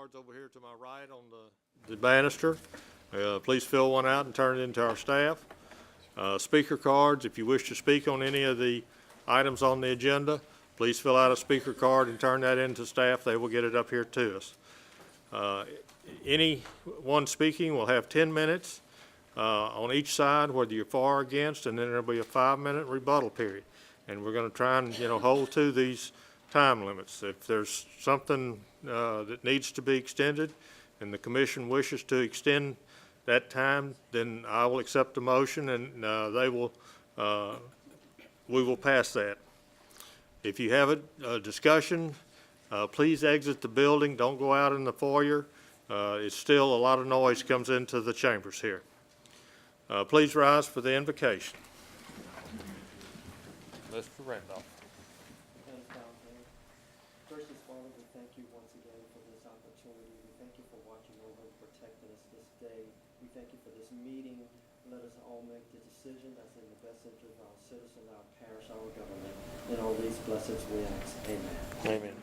cards over here to my right on the banister. Please fill one out and turn it into our staff. Speaker cards, if you wish to speak on any of the items on the agenda, please fill out a speaker card and turn that into staff. They will get it up here to us. Anyone speaking will have 10 minutes on each side, whether you're for or against, and then there'll be a 5-minute rebuttal period. And we're going to try and, hold to these time limits. If there's something that needs to be extended and the commission wishes to extend that time, then I will accept the motion and we will pass that. If you have a discussion, please exit the building. Don't go out in the foyer. It's still a lot of noise comes into the chambers here. Please rise for the invocation. Mr. Randolph. First and foremost, we thank you once again for this opportunity. We thank you for watching over and protecting us this day. We thank you for this meeting. Let us all make the decision that's in the best interest of our citizens, our parish, our government. In all these blessings we ask. Amen. Amen.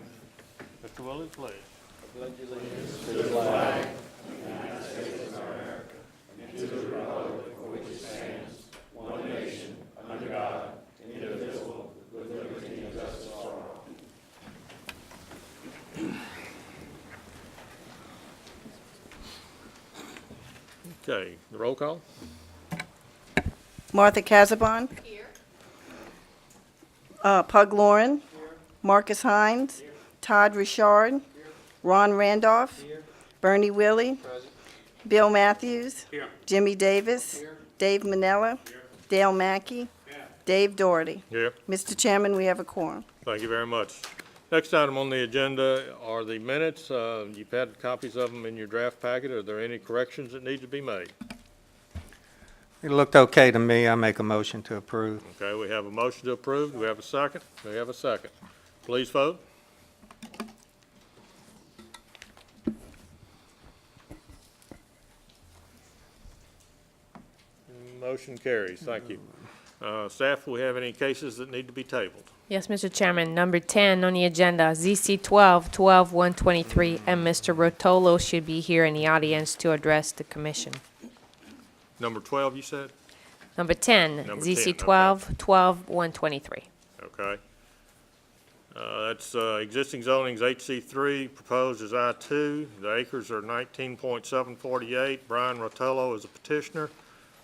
Mr. Willis, please. I pledge allegiance to the flag of the United States of America and to the republic for which it stands, one nation, under God, indivisible, with liberty and justice for all. Okay, the roll call. Martha Casabon. Here. Pug Lauren. Here. Marcus Hines. Here. Todd Richard. Here. Ron Randolph. Here. Bernie Willie. Present. Bill Matthews. Here. Jimmy Davis. Here. Dave Manella. Here. Dale Mackey. Here. Dave Doherty. Here. Mr. Chairman, we have a quorum. Thank you very much. Next item on the agenda are the minutes. You've had copies of them in your draft packet. Are there any corrections that need to be made? It looked okay to me. I make a motion to approve. Okay, we have a motion to approve. Do we have a second? We have a second. Please vote. Motion carries. Thank you. Staff, do we have any cases that need to be tabled? Yes, Mr. Chairman. Number 10 on the agenda, ZC 12-123, and Mr. Rotolo should be here in the audience to address the commission. Number 12, you said? Number 10, Number ZC 10, 12-123. Okay. That's existing zonings HC3, proposed as I2. The acres are 19.748. Brian Rotolo is a petitioner.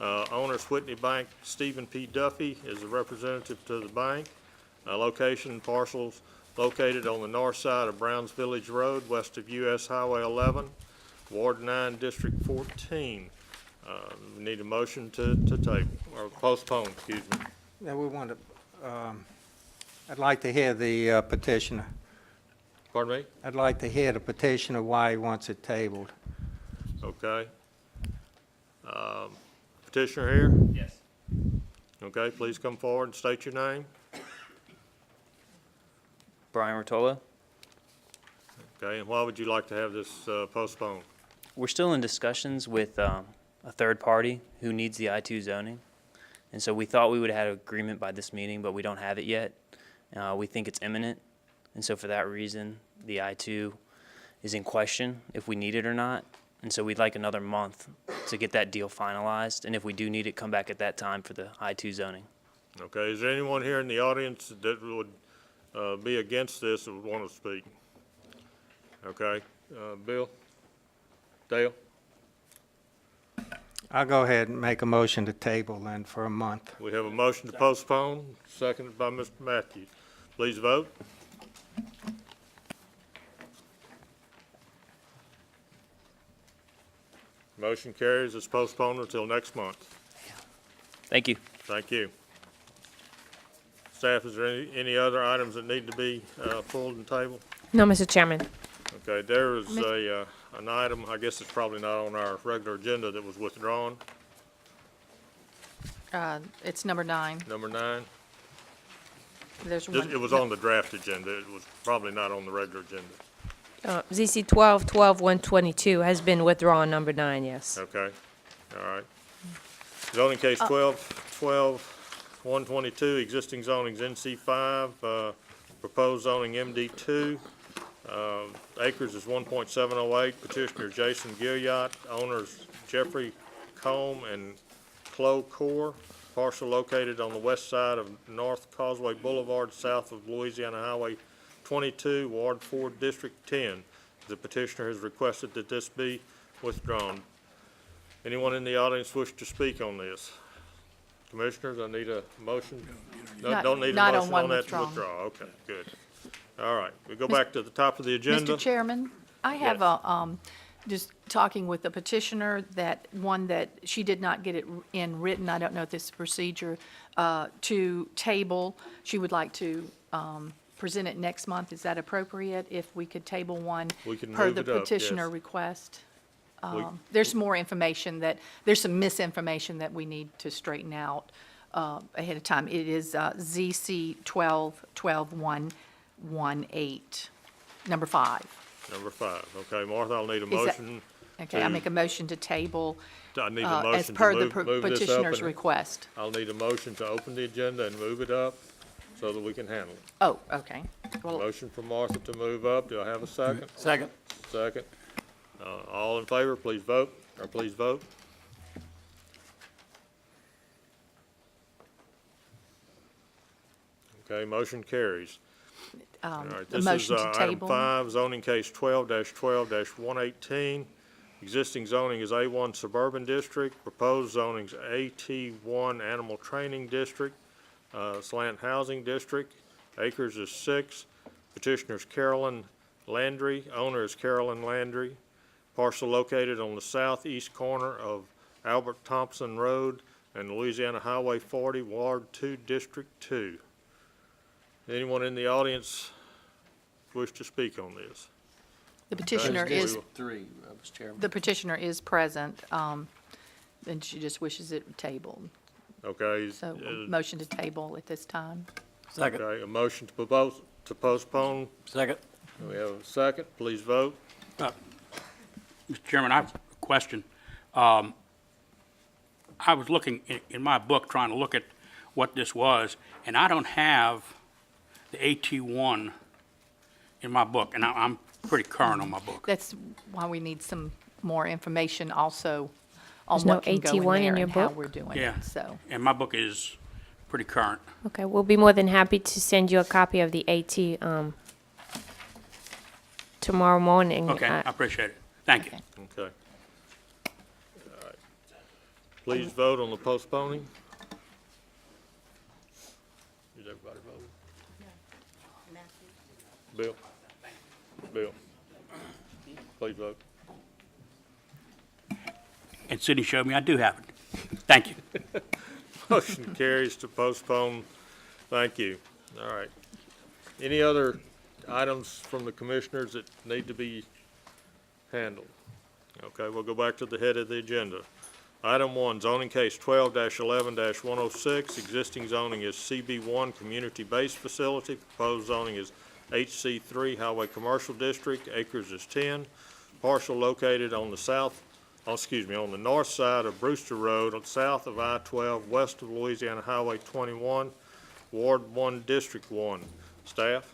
Owners Whitney Bank, Stephen P. Duffy is a representative to the bank. Location parcels located on the north side of Browns Village Road, west of US Highway 11, Ward 9, District 14. We need a motion to table, or postpone, excuse me. Now we want to, I'd like to hear the petitioner. Pardon me? I'd like to hear the petitioner why he wants it tabled. Okay. Petitioner here? Yes. Okay, please come forward and state your name. Brian Rotolo. Okay, and why would you like to have this postponed? We're still in discussions with a third party who needs the I-2 zoning. And so we thought we would have had an agreement by this meeting, but we don't have it yet. We think it's imminent. And so for that reason, the I-2 is in question if we need it or not. And so we'd like another month to get that deal finalized. And if we do need it, come back at that time for the I-2 zoning. Okay, is there anyone here in the audience that would be against this or would want to speak? Okay, Bill? Dale? I'll go ahead and make a motion to table then for a month. We have a motion to postpone, seconded by Mr. Matthews. Please vote. Motion carries. It's postponed until next month. Thank you. Thank you. Staff, is there any other items that need to be pulled and tabled? No, Mr. Chairman. Okay, there is an item, I guess it's probably not on our regular agenda, that was withdrawn. It's number 9. Number 9. There's one. It was on the draft agenda. It was probably not on the regular agenda. ZC 12-122 has been withdrawn, number 9, yes. Okay, all right. Zoning case 12-122, existing zonings NC5, proposed zoning MD2. Acres is 1.708. Petitioner Jason Gilliott. Owners Jeffrey Combe and Chloe Core. Parcel located on the west side of North Causeway Boulevard, south of Louisiana Highway 22, Ward 4, District 10. The petitioner has requested that this be withdrawn. Anyone in the audience wish to speak on this? Commissioners, I need a motion. No, Not- don't need a not on motion one on that to withdrawn. withdraw. Okay, good. All right, we go back to the top of the agenda. Mr. Chairman, I have Yes. just talking with the petitioner, that one that she did not get it in written, I don't know if this is procedure, to table. She would like to present it next month. Is that appropriate, if we could table one We can per move the it up, petitioner yes. request? We- There's more information there's some misinformation that we need to straighten out ahead of time. It is ZC 12-118, number 5. Number 5. Okay, Martha, I'll need a Is that- motion. Okay, I make a motion to table I need a as motion per to the move this up. petitioner's And request. I'll need a motion to open the agenda and move it up so that we can handle it. Oh, okay. Well, Motion for Martha to move up. Do I have a second? Second. Second. All in favor, please vote, or please vote. Okay, motion carries. All right, the this is motion to item table. 5, zoning case 12-12-118. Existing zoning is A1 Suburban District. Proposed zoning is AT1 Animal Training District, Slant Housing District. Acres is 6. Petitioner's Carolyn Landry. Owner is Carolyn Landry. Parcel located on the southeast corner of Albert Thompson Road and Louisiana Highway 40, Ward 2, District 2. Anyone in the audience wish to speak on this? The petitioner is, Three, Mr. Chairman. the petitioner is present, and she just wishes it tabled. Okay. So, motion to table at this time. Second. Okay, a motion to postpone. Second. We have a second. Please vote. Mr. Chairman, I have a question. I was looking in my book, trying to look at what this was, and I don't have the AT1 in my book, and I'm pretty current on my book. That's why we need some more information also on There's no what can go in AT1 in there your and how book? we're doing Yeah. it, so. And my book is pretty current. Okay, we'll be more than happy to send you a copy of the AT tomorrow morning. Okay, I appreciate it. Thank you. Okay. Okay. All right. Please vote on the postponing. Did everybody vote? Bill? Bill? Please vote. And Sydney showed me I do have it. Thank you. Motion carries to postpone. Thank you. All right. Any other items from the commissioners that need to be handled? Okay, we'll go back to the head of the agenda. Item 1, zoning case 12-11-106. Existing zoning is CB1 Community-Based Facility. Proposed zoning is HC3 Highway Commercial District. Acres is 10. Parcel located on the on the north side of Brewster Road, south of I-12, west of Louisiana Highway 21, Ward 1, District 1. Staff?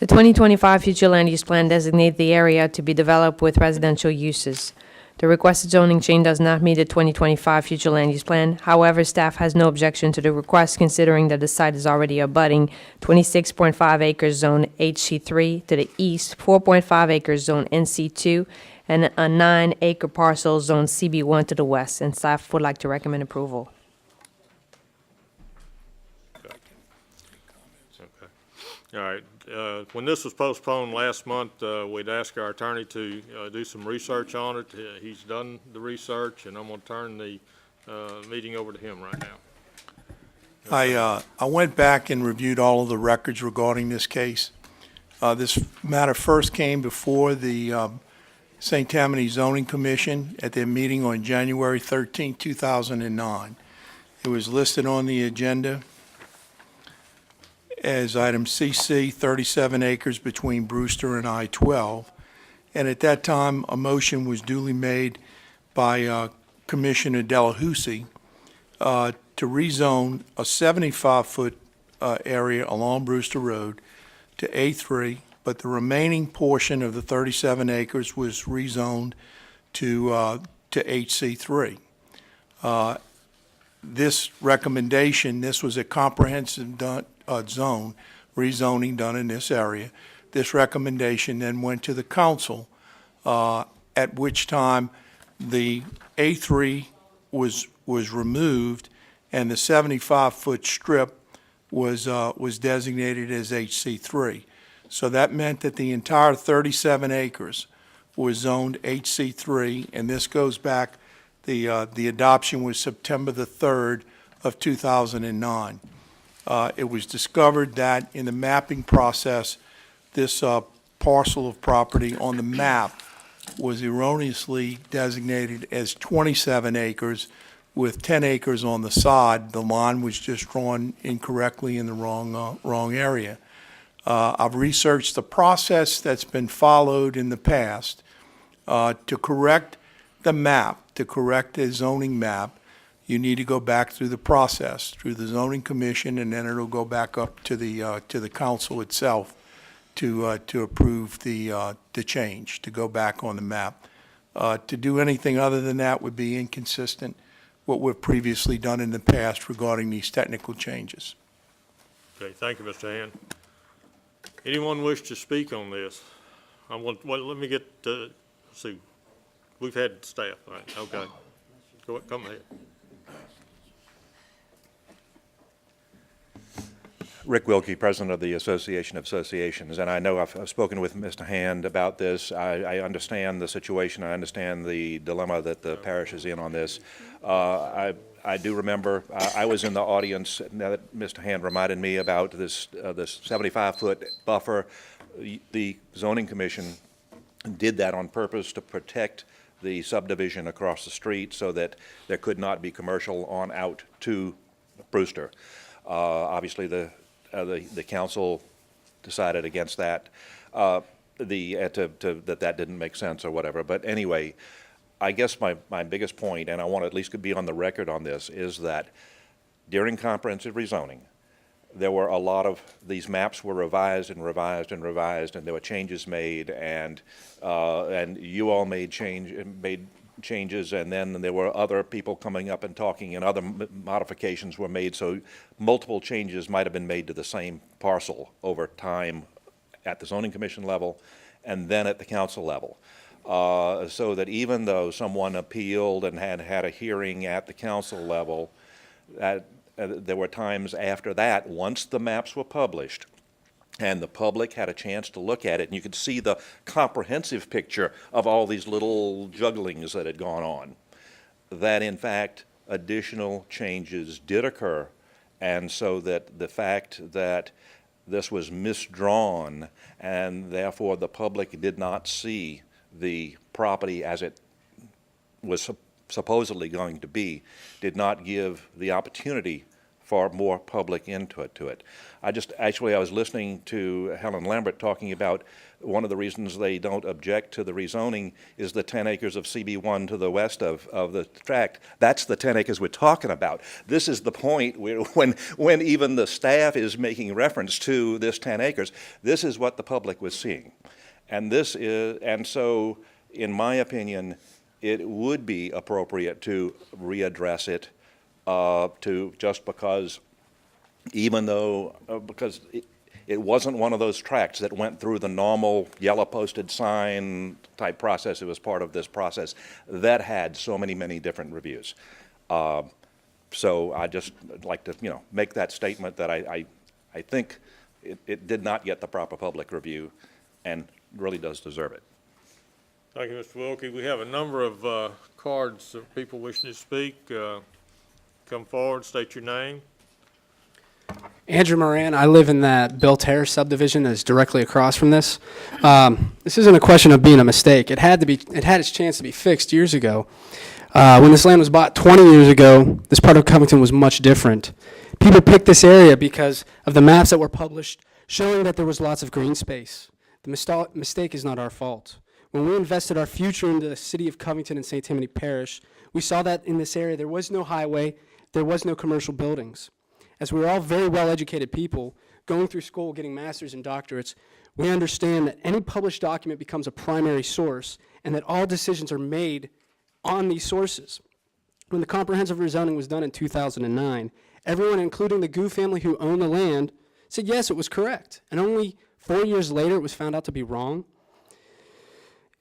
The 2025 future land use plan designates the area to be developed with residential uses. The requested zoning change does not meet the 2025 future land use plan. However, staff has no objection to the request, considering that the site is already abutting 26.5 acres zone HC3 to the east, 4.5 acres zone NC2, and a 9-acre parcel zone CB1 to the west, and staff would like to recommend approval. Okay. All right. When this was postponed last month, we'd asked our attorney to do some research on it. He's done the research, and I'm going to turn the meeting over to him right now. I went back and reviewed all of the records regarding this case. This matter first came before the St. Tammany Zoning Commission at their meeting on January 13, 2009. It was listed on the agenda as item CC, 37 acres between Brewster and I-12. And at that time, a motion was duly made by Commissioner Delahousie to rezone a 75-foot area along Brewster Road to A3 but the remaining portion of the 37 acres was rezoned to HC3. This recommendation, this was a comprehensive zone rezoning done in this area. This recommendation then went to the council, at which time the A3 was removed and the 75-foot strip was designated as HC3. So that meant that the entire 37 acres was zoned HC3, and this goes back, the adoption was September the 3rd of 2009. It was discovered that in the mapping process, this parcel of property on the map was erroneously designated as 27 acres with 10 acres on the side. The line was just drawn incorrectly in the wrong area. I've researched the process that's been followed in the past to correct the map, to correct the zoning map. You need to go back through the process, through the zoning commission, and then it'll go back up to the council itself to approve the change, to go back on the map. To do anything other than that would be inconsistent what we've previously done in the past regarding these technical changes. Okay, thank you, Mr. Hand. Anyone wish to speak on this? Let me get, let's see, we've had staff, all right, okay. Come ahead. Rick Wilkie, President of the Association of Associations, and I know I've spoken with Mr. Hand about this. I understand the situation. I understand the dilemma that the parish is in on this. I do remember, I was in the audience, now that Mr. Hand reminded me about this 75-foot buffer. The zoning commission did that on purpose to protect the subdivision across the street so that there could not be commercial on out to Brewster. Obviously, the council decided against that, that didn't make sense or whatever. But anyway, I guess my biggest point, and I want to at least be on the record on this, is that during comprehensive rezoning, there were a lot of, these maps were revised and revised and revised, and there were changes made, and you all made changes, and then there were other people coming up and talking, and other modifications were made, so multiple changes might have been made to the same parcel over time at the zoning commission level and then at the council level. So that even though someone appealed and had a hearing at the council level, there were times after that, once the maps were published, and the public had a chance to look at it, and you could see the comprehensive picture of all these little jugglings that had gone on, that in fact additional changes did occur, and so that the fact that this was misdrawn and therefore the public did not see the property as it was supposedly going to be, did not give the opportunity for more public input to it. I was listening to Helen Lambert talking about one of the reasons they don't object to the rezoning is the 10 acres of CB1 to the west of the tract. That's the 10 acres we're talking about. This is the point where, when even the staff is making reference to this 10 acres, this is what the public was seeing. And so, in my opinion, it would be appropriate to readdress it just because, even though, because it wasn't one of those tracts that went through the normal yellow posted sign type process. It was part of this process that had so many different reviews. So I just like to, make that statement that I think it did not get the proper public review and really does deserve it. Thank you, Mr. Wilkie. We have a number of cards of people wishing to speak. Come forward, state your name. Andrew Moran. I live in that Bill Terrace subdivision that's directly across from this. This isn't a question of being a mistake. It had its chance to be fixed years ago. When this land was bought 20 years ago, this part of Covington was much different. People picked this area because of the maps that were published showing that there was lots of green space. The mistake is not our fault. When we invested our future into the city of Covington and St. Tammany Parish, we saw that in this area there was no highway, there was no commercial buildings. As we were all very well-educated people, going through school, getting masters and doctorates, We understand that any published document becomes a primary source and that all decisions are made on these sources. When the comprehensive rezoning was done in 2009, everyone, including the Gu family who owned the land, said yes, it was correct. And only 4 years later, it was found out to be wrong.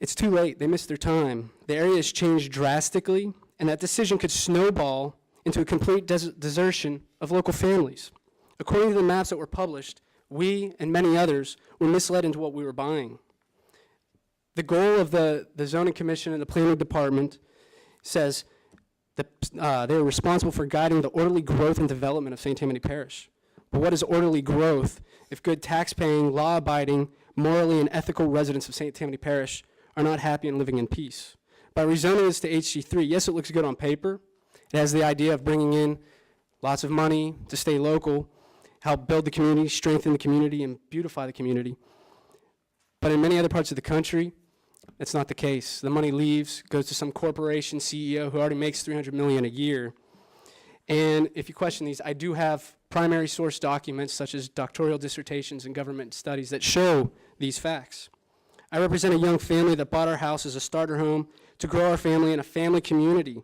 It's too late. They missed their time. The area has changed drastically, and that decision could snowball into a complete desertion of local families. According to the maps that were published, we and many others were misled into what we were buying. The goal of the Zoning Commission and the Planning Department says that they are responsible for guiding the orderly growth and development of St. Tammany Parish. But what is orderly growth if good tax-paying, law-abiding, morally and ethical residents of St. Tammany Parish are not happy and living in peace? By rezoning this to HC3, yes, it looks good on paper. It has the idea of bringing in lots of money to stay local, help build the community, strengthen the community, and beautify the community. But in many other parts of the country, that's not the case. The money leaves, goes to some corporation CEO who already makes $300 million a year. And if you question these, I do have primary source documents such as doctoral dissertations and government studies that show these facts. I represent a young family that bought our house as a starter home to grow our family in a family community.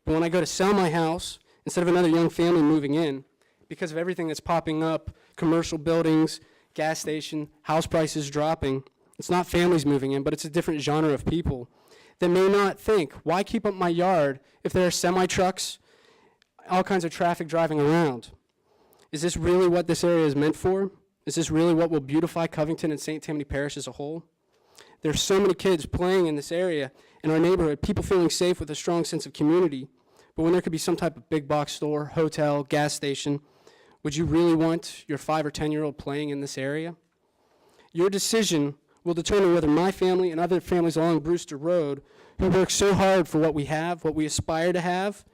But when I go to sell my house, instead of another young family moving in, because of everything that's popping up, commercial buildings, gas station, house prices dropping, it's not families moving in, but it's a different genre of people that may not think, why keep up my yard if there are semi-trucks, all kinds of traffic driving around? Is this really what this area is meant for? Is this really what will beautify Covington and St. Tammany Parish as a whole? There's so many kids playing in this area, in our neighborhood, people feeling safe with a strong sense of community. But when there could be some type of big box store, hotel, gas station, would you really want your 5 or 10-year-old playing in this area? Your decision will determine whether my family and other families along Brewster Road, who work so hard for what we have, what we aspire to have,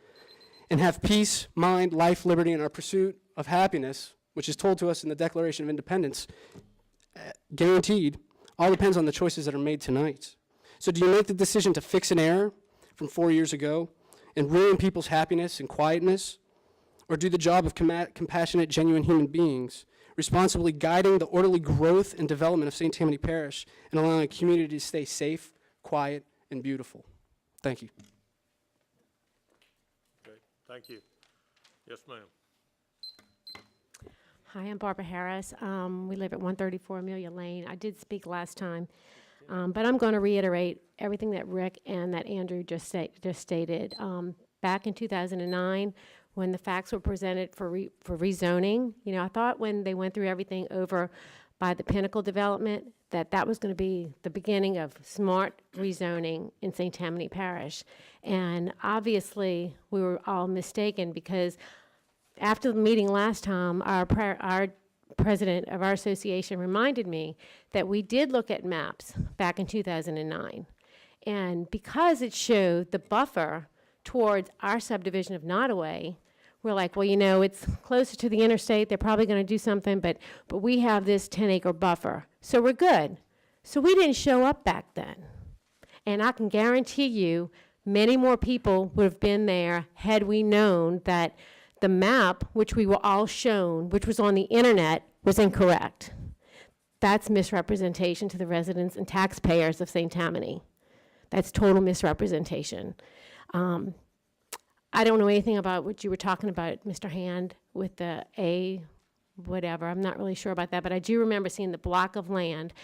and have peace, mind, life, liberty, and our pursuit of happiness, which is told to us in the Declaration of Independence, guaranteed, all depends on the choices that are made tonight. So do you make the decision to fix an error from 4 years ago and ruin people's happiness and quietness, or do the job of compassionate, genuine human beings, responsibly guiding the orderly growth and development of St. Tammany Parish and allowing a community to stay safe, quiet, and beautiful? Thank you. Okay, thank you. Yes, ma'am. Hi, I'm Barbara Harris. We live at 134 Amelia Lane. I did speak last time, but I'm going to reiterate everything that Rick and that Andrew just stated. Back in 2009, when the facts were presented for rezoning, I thought when they went through everything over by the Pinnacle development, that was going to be the beginning of smart rezoning in St. Tammany Parish. And obviously, we were all mistaken because after the meeting last time, our president of our association reminded me that we did look at maps back in 2009. And because it showed the buffer towards our subdivision of Nottoway, we're like, well, it's closer to the interstate. They're probably going to do something, but we have this 10-acre buffer, so we're good. So we didn't show up back then. And I can guarantee you many more people would have been there had we known that the map, which we were all shown, which was on the internet, was incorrect. That's misrepresentation to the residents and taxpayers of St. Tammany. That's total misrepresentation. I don't know anything about what you were talking about, Mr. Hand, with the whatever. I'm not really sure about that, but I do remember seeing the block of land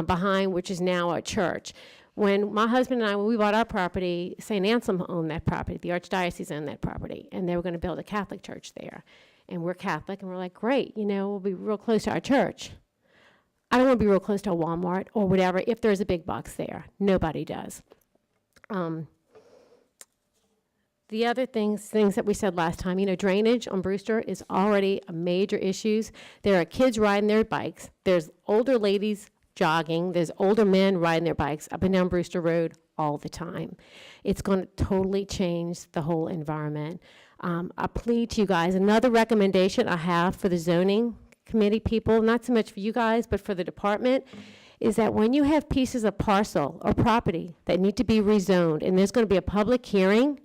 behind, which is now a church. When my husband and I, when we bought our property, St. Anselm owned that property. The Archdiocese owned that property, and they were going to build a Catholic church there. And we're Catholic, and we're like, great, we'll be real close to our church. I don't want to be real close to a Walmart or whatever if there's a big box there. Nobody does. The other things that we said last time, drainage on Brewster is already a major issue. There are kids riding their bikes. There's older ladies jogging. There's older men riding their bikes up and down Brewster Road all the time. It's going to totally change the whole environment. I plead to you guys, another recommendation I have for the zoning committee people, not so much for you guys, but for the department, is that when you have pieces of parcel or property that need to be rezoned, and there's going to be a public hearing,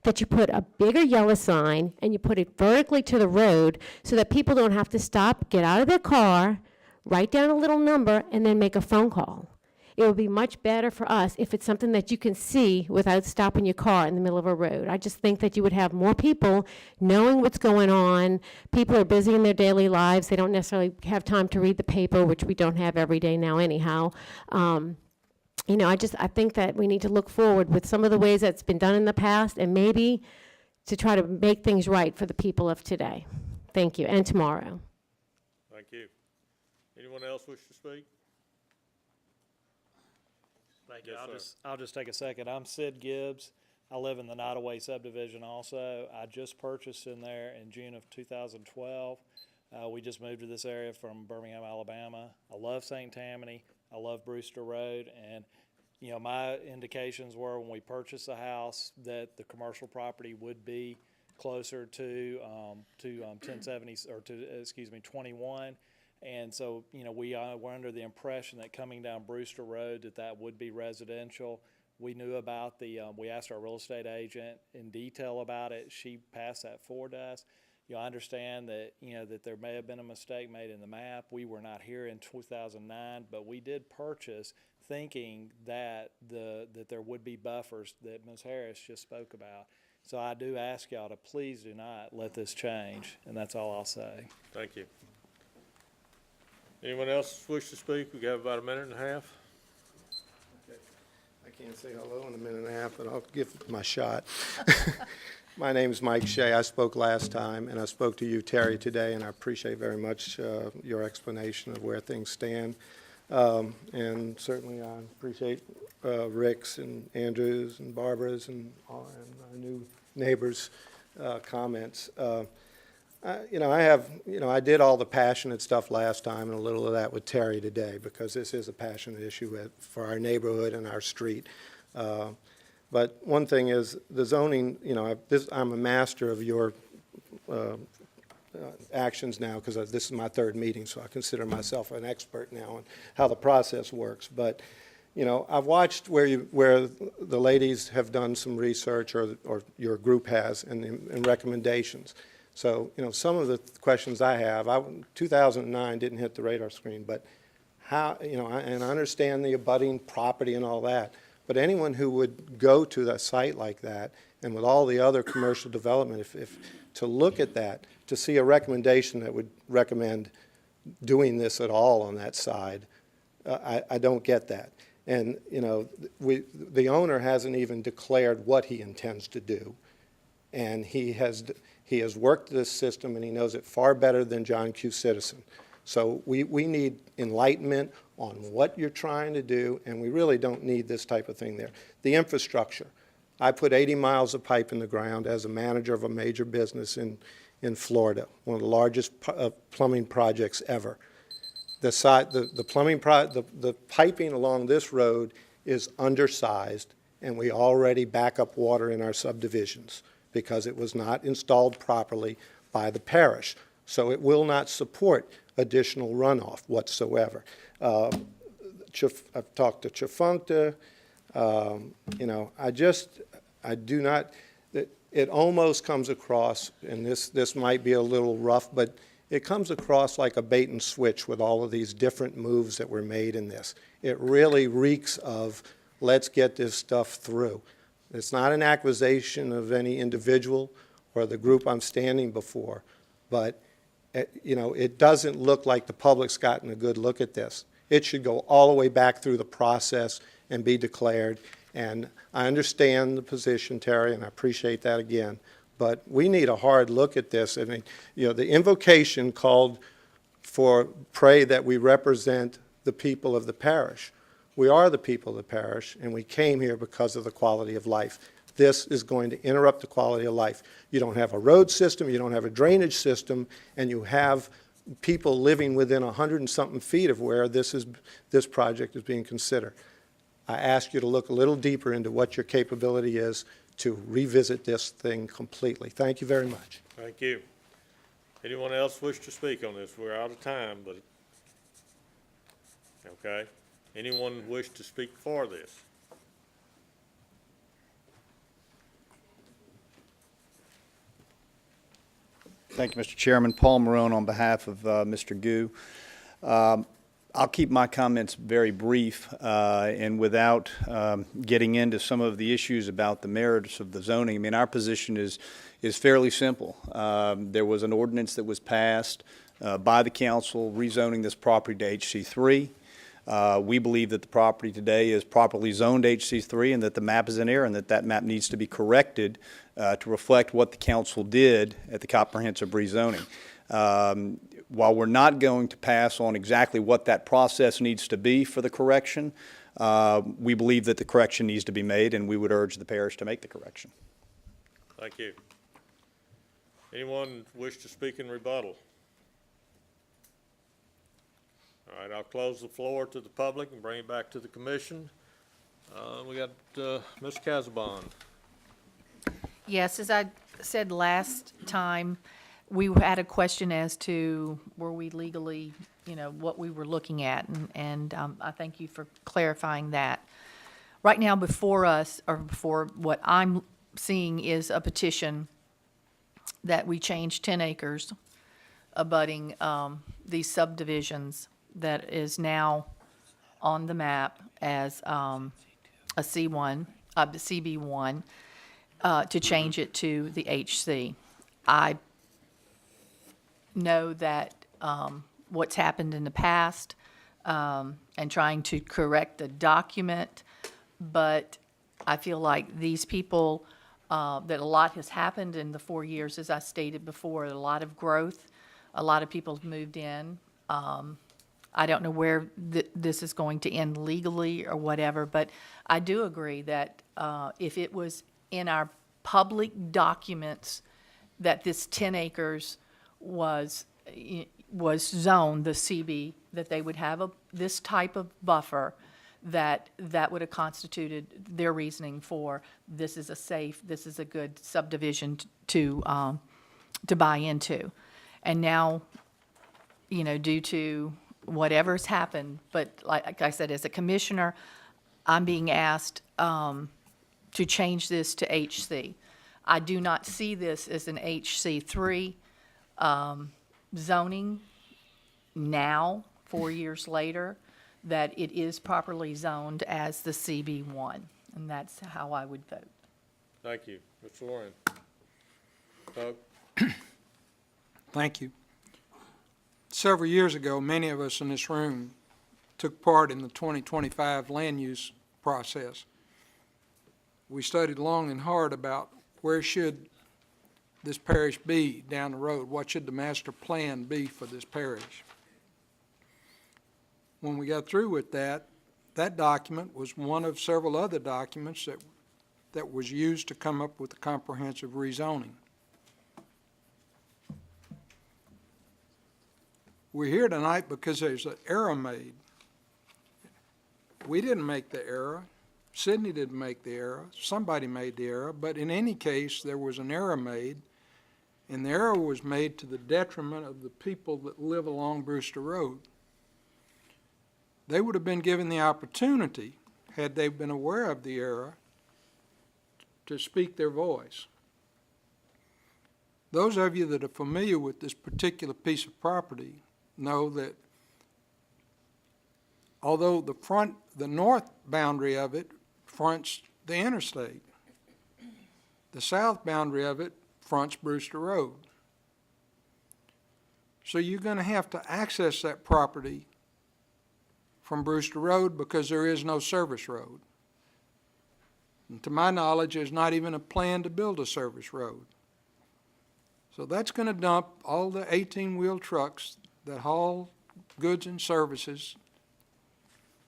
that you put a bigger yellow sign and you put it vertically to the road so that people don't have to stop, get out of their car, write down a little number, and then make a phone call. It would be much better for us if it's something that you can see without stopping your car in the middle of a road. I just think that you would have more people knowing what's going on. People are busy in their daily lives. They don't necessarily have time to read the paper, which we don't have every day now anyhow. You know, I think that we need to look forward with some of the ways that's been done in the past and maybe to try to make things right for the people of today. Thank you, and tomorrow. Thank you. Anyone else wish to speak? Thank you. Yes, I'll just take a second. I'm Sid Gibbs. I live in the Nottaway subdivision also. I just purchased in there in June of 2012. We just moved to this area from Birmingham, Alabama. I love St. Tammany. I love Brewster Road. And, you know, my indications were when we purchased the house that the commercial property would be closer to 1070, or to, excuse me, 21. And so, you know, we were under the impression that coming down Brewster Road that would be residential. We knew about we asked our real estate agent in detail about it. She passed that forward to us. You know, I understand that, you know, that there may have been a mistake made in the map. We were not here in 2009, but we did purchase thinking that that there would be buffers that Ms. Harris just spoke about. So I do ask y'all to please do not let this change, and that's all I'll say. Thank you. Anyone else wish to speak? We got about a minute and a half. I can't say hello in a minute and a half, but I'll give it my shot. My name is Mike Shea. I spoke last time, and I spoke to you, Terry, today, and I appreciate very much your explanation of where things stand. And certainly I appreciate Rick's and Andrew's and Barbara's and our new neighbors' comments. I did all the passionate stuff last time and a little of that with Terry today because this is a passionate issue for our neighborhood and our street. But one thing is the zoning, I'm a master of your actions now because this is my third meeting, so I consider myself an expert now on how the process works. But, I've watched where the ladies have done some research or your group has and recommendations. So, some of the questions I have, 2009 didn't hit the radar screen, but how, and I understand the abutting property and all that, but anyone who would go to a site like that, and with all the other commercial development, if to look at that, to see a recommendation that would recommend doing this at all on that side, I don't get that. And, the owner hasn't even declared what he intends to do, and he has worked this system and he knows it far better than John Q. Citizen. So we need enlightenment on what you're trying to do, and we really don't need this type of thing there. The infrastructure. I put 80 miles of pipe in the ground as a manager of a major business in Florida, one of the largest plumbing projects ever. The piping along this road is undersized, and we already back up water in our subdivisions because it was not installed properly by the parish. So it will not support additional runoff whatsoever. I've talked to Chafunkta. I do not, it almost comes across, and this might be a little rough, but it comes across like a bait and switch with all of these different moves that were made in this. It really reeks of, let's get this stuff through. It's not an accusation of any individual or the group I'm standing before, but it doesn't look like the public's gotten a good look at this. It should go all the way back through the process and be declared. And I understand the position, Terry, and I appreciate that again. But we need a hard look at this. I mean, the invocation called for pray that we represent the people of the parish. We are the people of the parish, and we came here because of the quality of life. This is going to interrupt the quality of life. You don't have a road system, you don't have a drainage system, and you have people living within 100 and something feet of where this project is being considered. I ask you to look a little deeper into what your capability is to revisit this thing completely. Thank you very much. Thank you. Anyone else wish to speak on this? We're out of time, but, okay. Anyone wish to speak for this? Thank you, Mr. Chairman. Paul Marone on behalf of Mr. Gu. I'll keep my comments very brief, and without getting into some of the issues about the merits of the zoning. I mean, our position is fairly simple. There was an ordinance that was passed by the council rezoning this property to HC3. We believe that the property today is properly zoned HC3 and that the map is in error and that map needs to be corrected to reflect what the council did at the comprehensive rezoning. While we're not going to pass on exactly what that process needs to be for the correction, we believe that the correction needs to be made, and we would urge the parish to make the correction. Thank you. Anyone wish to speak in rebuttal? All right, I'll close the floor to the public and bring it back to the commission. We got Ms. Casabon. Yes, as I said last time, we had a question as to were we legally, what we were looking at, and I thank you for clarifying that. Right now before us, or before what I'm seeing, is a petition that we change 10 acres abutting these subdivisions that is now on the map as a C1, the CB1, to change it to the HC. I know that what's happened in the past and trying to correct the document, but I feel like these people, that a lot has happened in the 4 years, as I stated before, a lot of growth, a lot of people have moved in. I don't know where this is going to end legally or whatever, but I do agree that if it was in our public documents that this 10 acres was zoned, the CB, that they would have this type of buffer, that would have constituted their reasoning for this is a safe, this is a good subdivision to buy into. And now, due to whatever's happened, but like I said, as a commissioner, I'm being asked to change this to HC. I do not see this as an HC3 zoning now, 4 years later, that it is properly zoned as the CB1, and that's how I would vote. Thank you. Mr. Warren. Doug? Thank you. Several years ago, many of us in this room took part in the 2025 land use process. We studied long and hard about where should this parish be down the road? What should the master plan be for this parish? When we got through with that document was one of several other documents that was used to come up with the comprehensive rezoning. We're here tonight because there's an error made. We didn't make the error. Sydney didn't make the error. Somebody made the error. But in any case, there was an error made, and the error was made to the detriment of the people that live along Brewster Road. They would have been given the opportunity, had they been aware of the error, to speak their voice. Those of you that are familiar with this particular piece of property know that although the north boundary of it fronts the interstate, the south boundary of it fronts Brewster Road. So you're going to have to access that property from Brewster Road because there is no service road. And to my knowledge, there's not even a plan to build a service road. So that's going to dump all the 18-wheel trucks that haul goods and services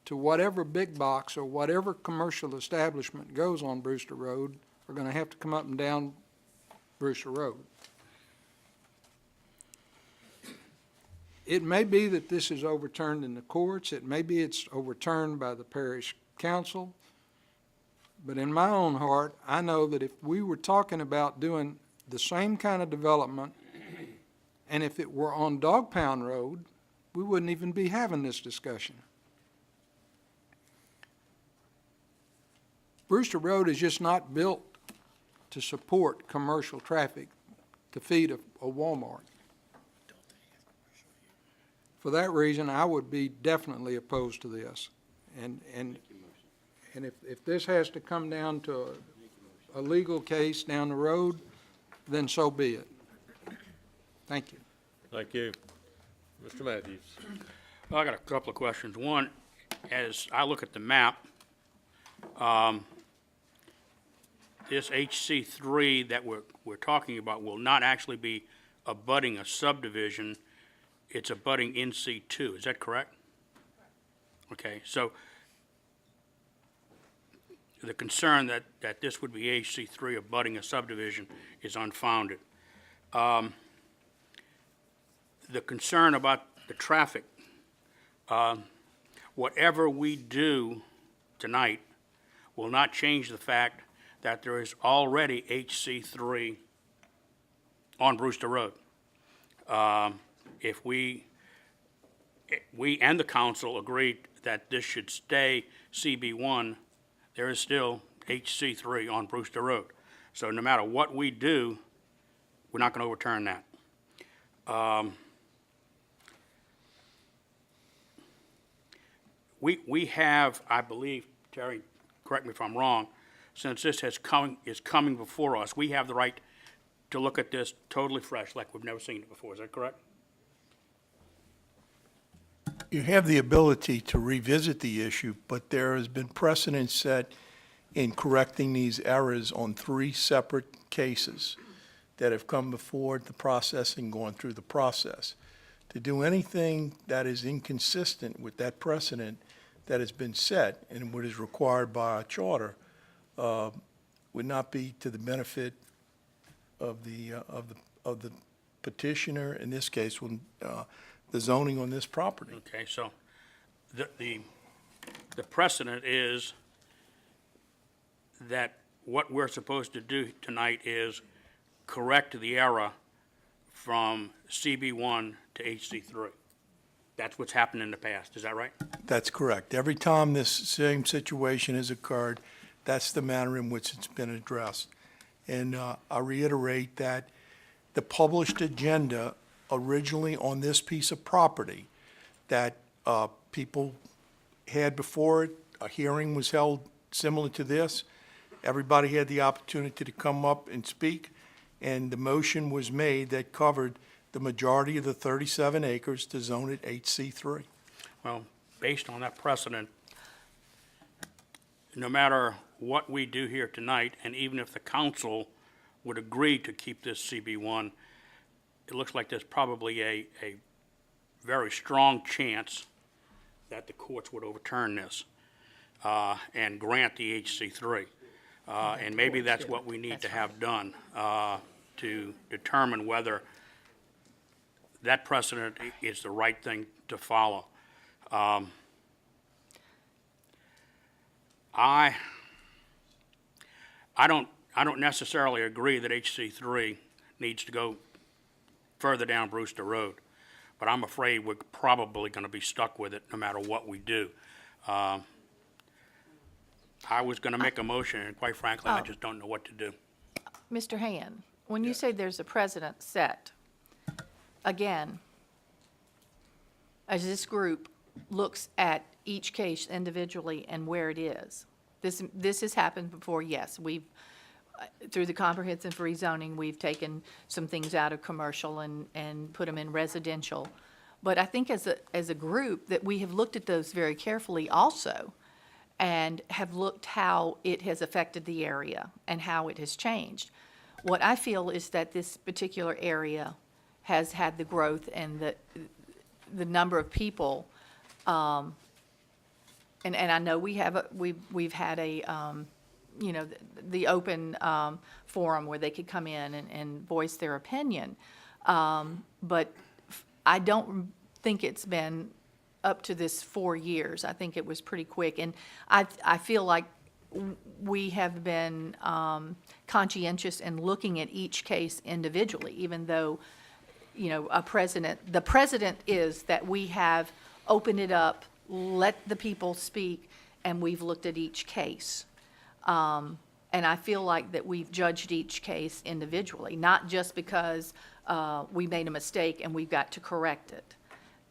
to whatever big box or whatever commercial establishment goes on Brewster Road are going to have to come up and down Brewster Road. It may be that this is overturned in the courts. It may be it's overturned by the parish council. But in my own heart, I know that if we were talking about doing the same kind of development, and if it were on Dog Pound Road, we wouldn't even be having this discussion. Brewster Road is just not built to support commercial traffic to feed a Walmart. For that reason, I would be definitely opposed to this. And if this has to come down to a legal case down the road, then so be it. Thank you. Thank you. Mr. Matthews. Well, I got a couple of questions. One, as I look at the map, this HC3 that we're talking about will not actually be abutting a subdivision, it's abutting NC2, is that correct? Okay, so the concern that this would be HC3 abutting a subdivision is unfounded. The concern about the traffic, whatever we do tonight will not change the fact that there is already HC3 on Brewster Road. If we and the council agreed that this should stay CB1, there is still HC3 on Brewster Road. So no matter what we do, we're not going to overturn that. We have, I believe, Terry, correct me if I'm wrong, since this is coming before us, we have the right to look at this totally fresh, like we've never seen it before. Is that correct? You have the ability to revisit the issue, but there has been precedent set in correcting these errors on 3 separate cases that have come before the process and gone through the process. To do anything that is inconsistent with that precedent that has been set and what is required by our charter would not be to the benefit of the petitioner, in this case, when the zoning on this property. Okay, so the precedent is that what we're supposed to do tonight is correct the error from CB1 to HC3. That's what's happened in the past, is that right? That's correct. Every time this same situation has occurred, that's the manner in which it's been addressed. And I reiterate that the published agenda originally on this piece of property that people had before it, a hearing was held similar to this. Everybody had the opportunity to come up and speak, and the motion was made that covered the majority of the 37 acres to zone it HC3. Well, based on that precedent, no matter what we do here tonight, and even if the council would agree to keep this CB1, it looks like there's probably a very strong chance that the courts would overturn this and grant the HC3. And maybe that's what we need to have done to determine whether that precedent is the right thing to follow. I don't necessarily agree that HC3 needs to go further down Brewster Road, but I'm afraid we're probably going to be stuck with it no matter what we do. I was going to make a motion, and quite frankly, I just don't know what to do. Mr. Hand, when you say there's a precedent set, again, as this group looks at each case individually and where it is, this has happened before, yes. We've, through the comprehensive rezoning, we've taken some things out of commercial and put them in residential. But I think as a group that we have looked at those very carefully also and have looked how it has affected the area and how it has changed. What I feel is that this particular area has had the growth and the number of people, and I know we've had a, you know, the open forum where they could come in and voice their opinion. But I don't think it's been up to this 4 years. I think it was pretty quick. And I feel like we have been conscientious in looking at each case individually, even though, you know, the precedent is that we have opened it up, let the people speak, and we've looked at each case. And I feel like that we've judged each case individually, not just because we made a mistake and we've got to correct it.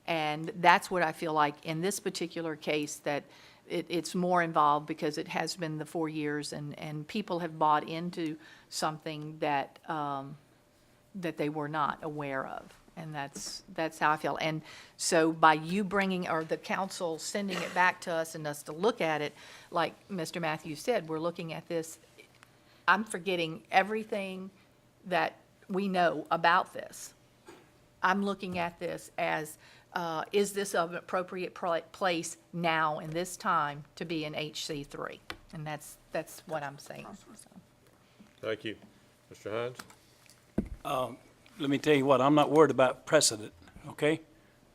And that's what I feel like in this particular case, that it's more involved because it has been the 4 years and people have bought into something that, that they were not aware of. And that's how I feel. And so by you bringing, or the council sending it back to us and us to look at it, like Mr. Matthews said, we're looking at this, I'm forgetting everything that we know about this. I'm looking at this as, is this an appropriate place now in this time to be an HC3? And that's what I'm saying. So. Thank you. Mr. Hines? Let me tell you what, I'm not worried about precedent, okay?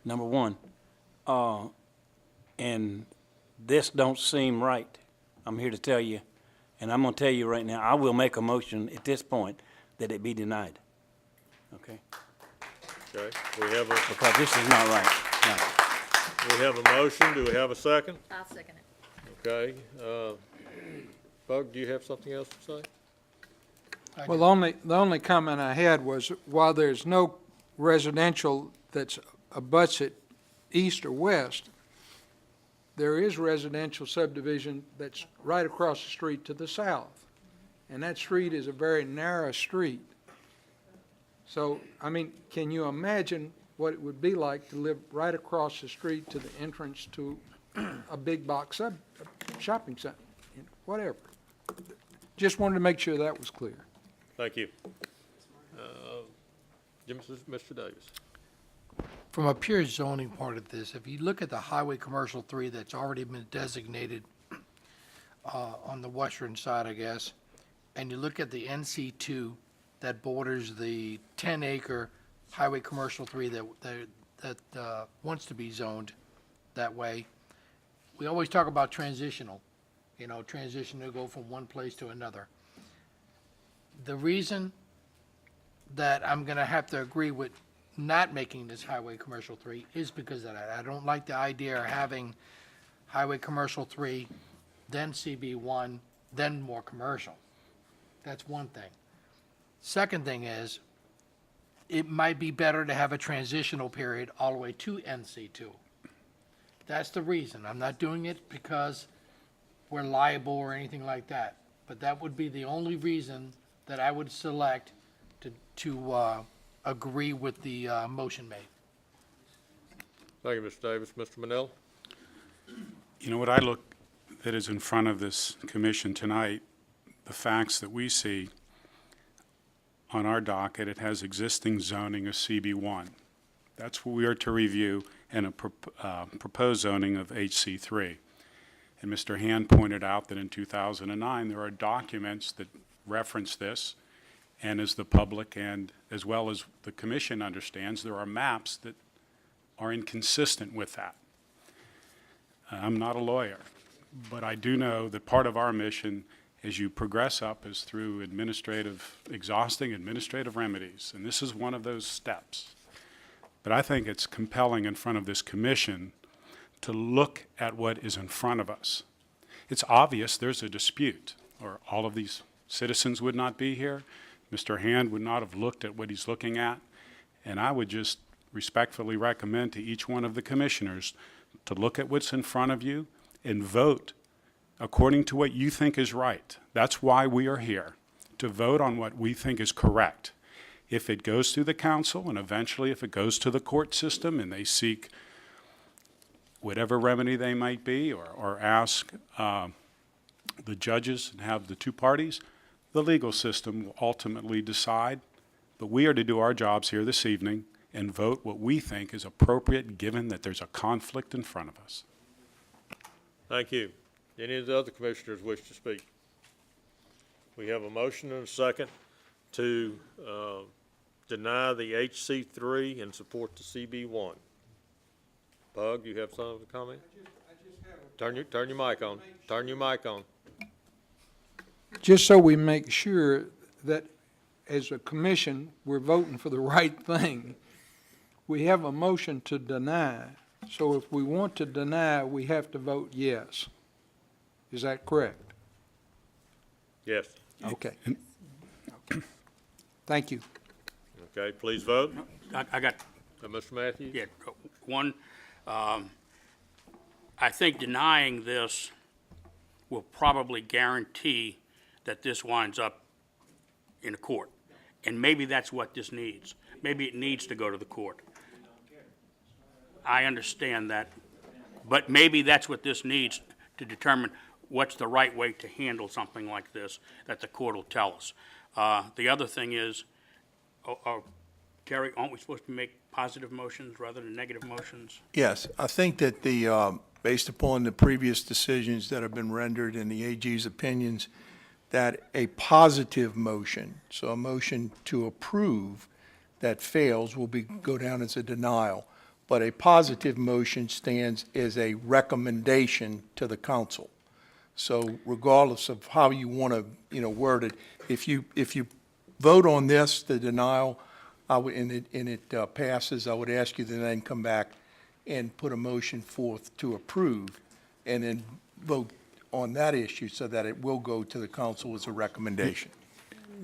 Number one. And this don't seem right. I'm here to tell you, and I'm gonna tell you right now, I will make a motion at this point that it be denied, okay? Okay, we have a, Because this is not right. No. we have a motion. Do we have a second? I'll second it. Okay, Bug, do you have something else to say? Well, the only comment I had was, while there's no residential that's abuts it east or west, there is residential subdivision that's right across the street to the south. And that street is a very narrow street. So, I mean, can you imagine what it would be like to live right across the street to the entrance to a big box shopping center, whatever? Just wanted to make sure that was clear. Thank you. Mr. Davis. From a pure zoning part of this, if you look at the Highway Commercial 3 that's already been designated on the western side, I guess, and you look at the NC2 that borders the 10-acre Highway Commercial 3 that wants to be zoned that way, we always talk about transitional, transition to go from one place to another. The reason that I'm going to have to agree with not making this Highway Commercial 3 is because of that. I don't like the idea of having Highway Commercial 3, then CB1, then more commercial. That's one thing. Second thing is, it might be better to have a transitional period all the way to NC2. That's the reason. I'm not doing it because we're liable or anything like that, but that would be the only reason that I would select to agree with the motion made. Thank you, Mr. Davis. Mr. Manel? You know, what I look that is in front of this commission tonight, the facts that we see on our docket, it has existing zoning of CB1. That's what we are to review, and a proposed zoning of HC3. And Mr. Hand pointed out that in 2009, there are documents that reference this, and as the public and as well as the commission understands, there are maps that are inconsistent with that. I'm not a lawyer, but I do know that part of our mission as you progress up is through exhausting administrative remedies, and this is one of those steps. But I think it's compelling in front of this commission to look at what is in front of us. It's obvious there's a dispute, or all of these citizens would not be here. Mr. Hand would not have looked at what he's looking at, and I would just respectfully recommend to each one of the commissioners to look at what's in front of you and vote according to what you think is right. That's why we are here, to vote on what we think is correct. If it goes through the council, and eventually if it goes to the court system and they seek whatever remedy they might be, or ask the judges and have the two parties, the legal system will ultimately decide. But we are to do our jobs here this evening and vote what we think is appropriate, given that there's a conflict in front of us. Thank you. Any of the other commissioners wish to speak? We have a motion and a second to deny the HC3 and support the CB1. Bug, you have something to comment? Turn your mic on. Turn your mic on. Just so we make sure that as a commission, we're voting for the right thing, we have a motion to deny. So if we want to deny, we have to vote yes. Is that correct? Yes. Okay. Thank you. Okay, please vote. I got Mr. Matthews? Yeah, one, I think denying this will probably guarantee that this winds up in a court. And maybe that's what this needs. Maybe it needs to go to the court. I understand that, but maybe that's what this needs to determine what's the right way to handle something like this, that the court will tell us. The other thing is, Terry, aren't we supposed to make positive motions rather than negative motions? Yes, I think that based upon the previous decisions that have been rendered and the AG's opinions, that a positive motion, so a motion to approve that fails will go down as a denial. But a positive motion stands as a recommendation to the council. So regardless of how you want to, word it, if you vote on this, the denial, and it passes, I would ask you to then come back and put a motion forth to approve, and then vote on that issue so that it will go to the council as a recommendation.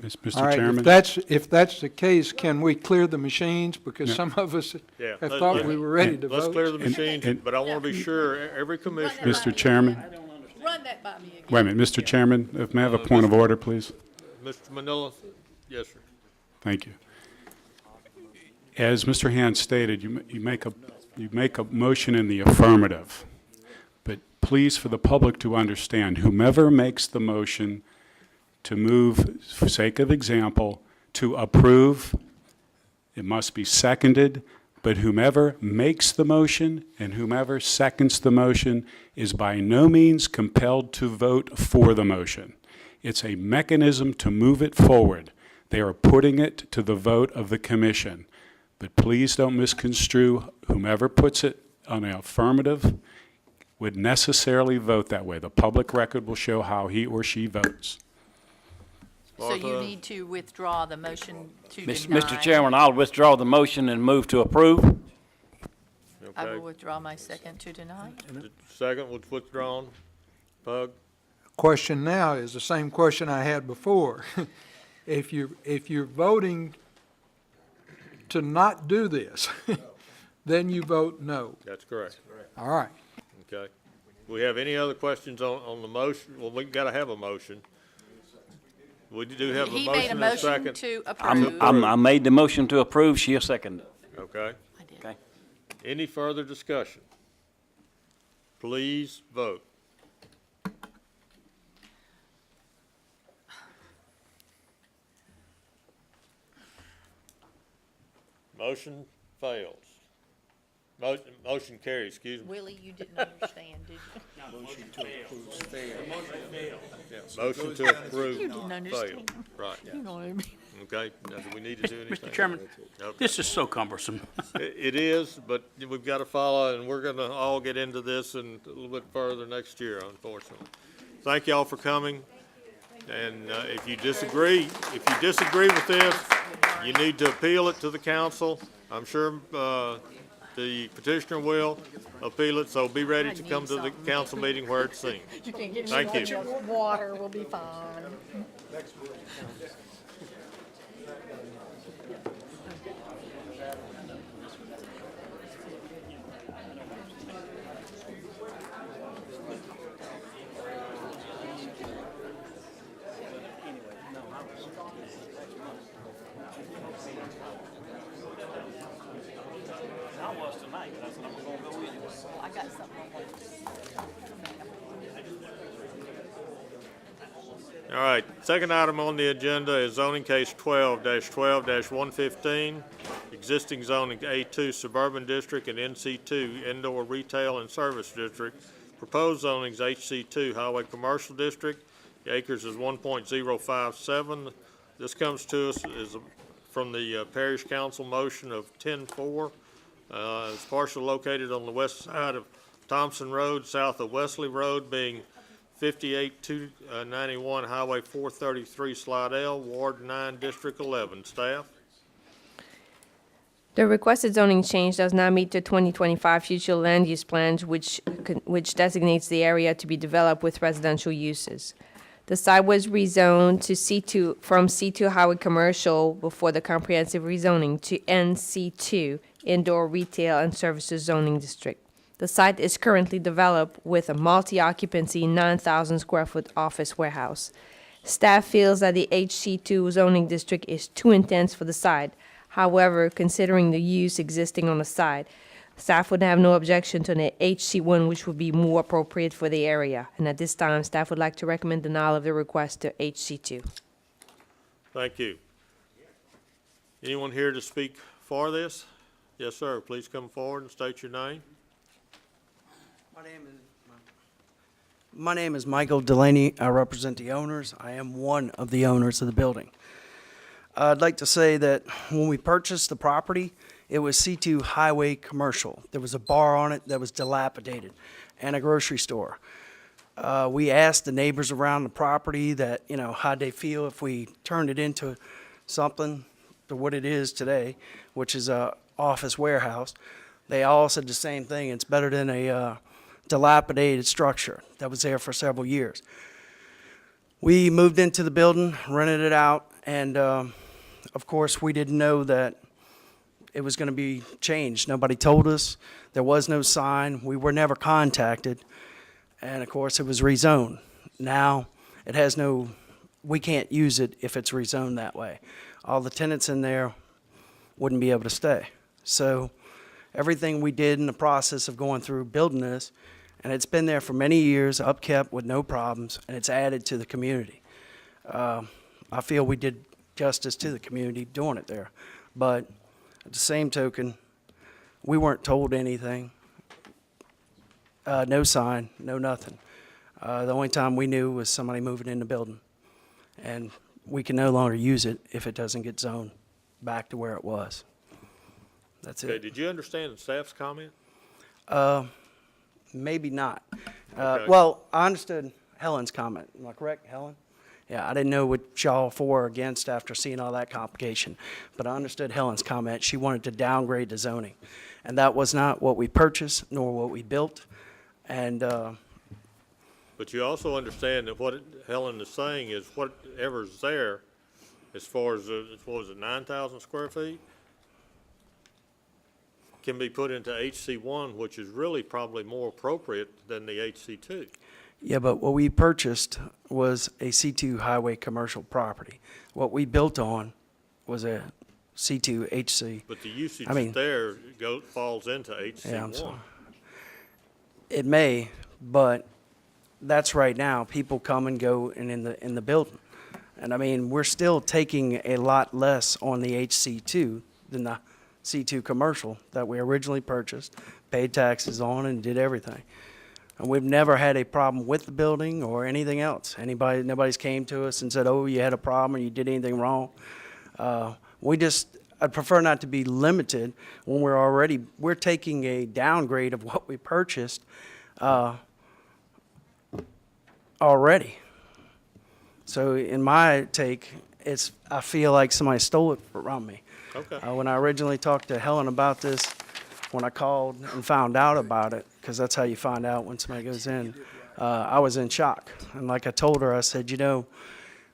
Mr. All right, Chairman? if that's the case, can we clear the machines? Because some of us Yeah. have thought we were ready to vote. Let's clear the machines, but I want to be sure every commissioner. Mr. Chairman? Run that by me again. Wait a minute, Mr. Chairman, if may I have a point of order, please? Mr. Manila? Yes, sir. Thank you. As Mr. Hand stated, you make a motion in the affirmative. But please, for the public to understand, whomever makes the motion to move, for sake of example, to approve, it must be seconded, but whomever makes the motion and whomever seconds the motion is by no means compelled to vote for the motion. It's a mechanism to move it forward. They are putting it to the vote of the commission. But please don't misconstrue whomever puts it on an affirmative would necessarily vote that way. The public record will show how he or she votes. So you need to withdraw the motion to deny. Mr. Chairman, I'll withdraw the motion and move to approve. I will Okay. withdraw my second to deny. The second was withdrawn. Pug? Question now is the same question I had before. If you're voting to not do this, then you vote no. That's correct. All right. Okay. We have any other questions on the motion? Well, we've got to have a motion. We do have a He motion made a and a motion second. to approve. I made the motion to approve, she'll second it. Okay. I did. Okay. Any further discussion? Please vote. Motion fails. Motion carries, excuse me. Willie, you didn't understand, did you? Motion to approve You didn't understand. failed. Right, You know what I mean? okay. Now, do we need to do anything? Mr. Chairman, Okay. this is so cumbersome. It is, but we've got to follow, and we're going to all get into this and a little bit further next year, unfortunately. Thank y'all for coming. And if you disagree with this, you need to appeal it to the council. I'm sure the petitioner will appeal it, so be ready to come to the council meeting where it's seen. You can get Thank you. water, we'll be fine. I got something on All right, second item on the agenda is zoning case 12-115, existing zoning A2 Suburban District and NC2 Indoor Retail and Service District. Proposed zoning is HC2 Highway Commercial District. The acres is 1.057. This comes to us from the Parish Council motion of 10-4. It's partially located on the west side of Thompson Road, south of Wesley Road, being 58-291 Highway 433 Slidell, Ward 9, District 11. Staff? The requested zoning change does not meet the 2025 future land use plans, which designates the area to be developed with residential uses. The site was rezoned to C2, from C2 highway commercial before the comprehensive rezoning to NC2 indoor retail and services zoning district. The site is currently developed with a multi-occupancy 9,000 square foot office warehouse. Staff feels that the HC2 zoning district is too intense for the site. However, considering the use existing on the site, staff would have no objection to an HC1, which would be more appropriate for the area. And at this time, staff would like to recommend denial of the request to HC2. Thank you. Anyone here to speak for this? Yes, sir. Please come forward and state your name. My name is Michael Delaney. I represent the owners. I am one of the owners of the building. I'd like to say that when we purchased the property, it was C2 highway commercial. There was a bar on it that was dilapidated and a grocery store. We asked the neighbors around the property that, how'd they feel if we turned it into something to what it is today, which is a office warehouse. They all said the same thing. It's better than a dilapidated structure that was there for several years. We moved into the building, rented it out, and of course we didn't know that it was going to be changed. Nobody told us. There was no sign. We were never contacted, and of course it was rezoned. Now it has no, we can't use it if it's rezoned that way. All the tenants in there wouldn't be able to stay. So everything we did in the process of going through building this, and it's been there for many years, upkept with no problems, and it's added to the community. I feel we did justice to the community doing it there. But at the same token, we weren't told anything. No sign, no nothing. The only time we knew was somebody moving in the building. And we can no longer use it if it doesn't get zoned back to where it was. That's Okay, it. did you understand the staff's comment? Maybe not. Okay. Well, I understood Helen's comment. Am I correct, Helen? Yeah, I didn't know what y'all for or against after seeing all that complication. But I understood Helen's comment. She wanted to downgrade the zoning. And that was not what we purchased nor what we built. And But you also understand that what Helen is saying is whatever's there, as far as, what was it, 9,000 square feet? Can be put into HC1, which is really probably more appropriate than the HC2. yeah, but what we purchased was a C2 highway commercial property. What we built on was a C2 HC. But the usage I mean- there falls into Yeah, I'm HC1. sorry. It may, but that's right now. People come and go in the building. And I mean, we're still taking a lot less on the HC2 than the C2 commercial that we originally purchased, paid taxes on, and did everything. And we've never had a problem with the building or anything else. Nobody's came to us and said, oh, you had a problem or you did anything wrong. I'd prefer not to be limited when we're taking a downgrade of what we purchased already. So in my take, I feel like somebody stole it from me. Okay. When I originally talked to Helen about this, when I called and found out about it, because that's how you find out when somebody goes in, I was in shock. And like I told her, I said,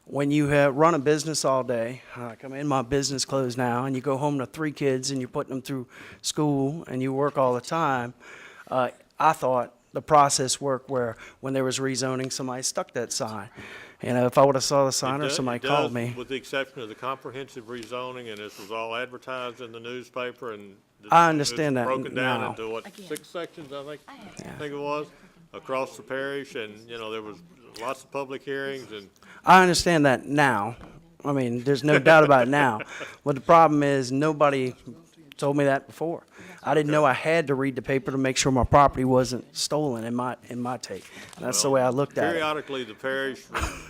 when you run a business all day, like I'm in my business clothes now, and you go home to 3 kids and you're putting them through school and you work all the time, I thought the process worked where when there was rezoning, somebody stuck that sign. If I would have saw the sign or somebody called me. With the exception of the comprehensive rezoning, and this was all advertised in the newspaper, and I understand it was that broken down now. into what, 6 sections, I think it was, across the parish, and, there was lots of public hearings, and I understand that now. I mean, there's no doubt about it now. But the problem is nobody told me that before. I didn't know I had to read the paper to make sure my property wasn't stolen in my take. And that's the way I looked at it. periodically, the parish,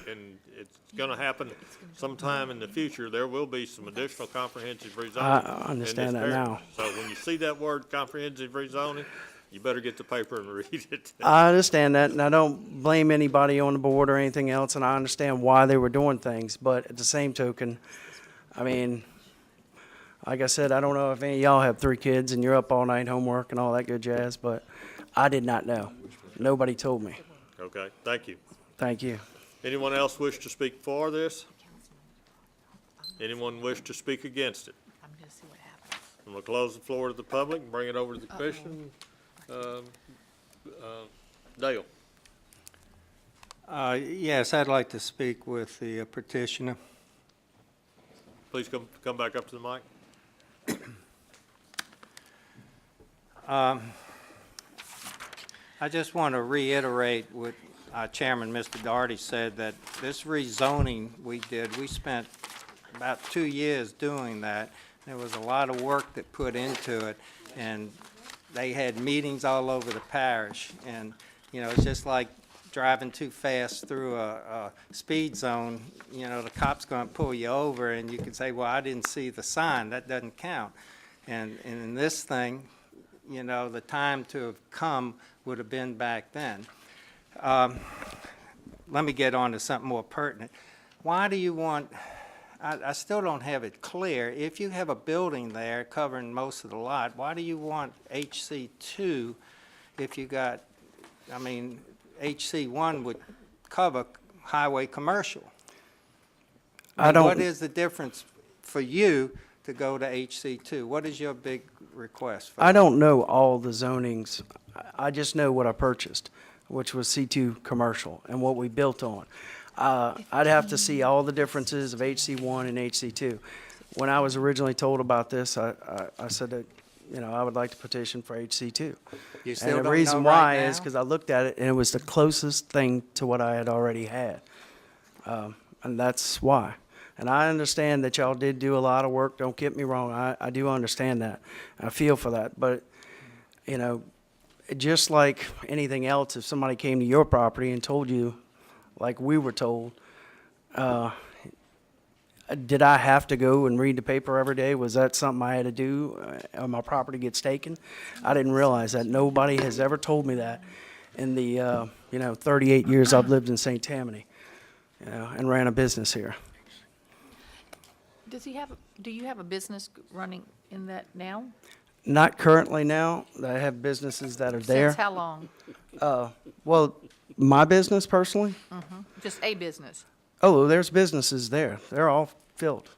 and it's gonna happen sometime in the future, there will be some additional comprehensive rezoning. I in this understand that parish. now. So when you see that word comprehensive rezoning, you better get the paper and read it. I understand that, and I don't blame anybody on the board or anything else, and I understand why they were doing things. But at the same token, I mean, like I said, I don't know if any of y'all have 3 kids and you're up all night homework and all that good jazz, but I did not know. Nobody told me. Okay, thank you. Thank you. Anyone else wish to speak for this? Anyone wish to speak against it? I'm gonna see what happens. I'm gonna close the floor to the public and bring it over to the commission. Dale? Yes, I'd like to speak with the petitioner. Please come back up to the mic. I just want to reiterate what our chairman, Mr. Doherty, said, that this rezoning we did, we spent about 2 years doing that. There was a lot of work that put into it, and they had meetings all over the parish. And, you know, it's just like driving too fast through a speed zone. You know, the cop's going to pull you over, and you can say, well, I didn't see the sign. That doesn't count. And in this thing, you know, the time to have come would have been back then. Let me get on to something more pertinent. Why do you want, I still don't have it clear, if you have a building there covering most of the lot, why do you want HC2 if you got, I mean, HC1 would cover highway commercial? What is the difference for you to go to HC2? What is your big request? I don't know all the zonings. I just know what I purchased, which was C2 commercial and what we built on. I'd have to see all the differences of HC1 and HC2. When I was originally told about this, I said that, you know, I would like to petition for HC2. You still And don't the reason know why right is now? because I looked at it and it was the closest thing to what I had already had. And that's why. And I understand that y'all did do a lot of work. Don't get me wrong. I do understand that. I feel for that. But, you know, just like anything else, if somebody came to your property and told you, like we were told, did I have to go and read the paper every day? Was that something I had to do? My property gets taken? I didn't realize that. Nobody has ever told me that in the, 38 years I've lived in St. Tammany, and ran a business here. Do you have a business running in that now? Not currently now. I have businesses that are there. Since how long? Well, my business personally? Just a business Oh, there's businesses there. They're all filled.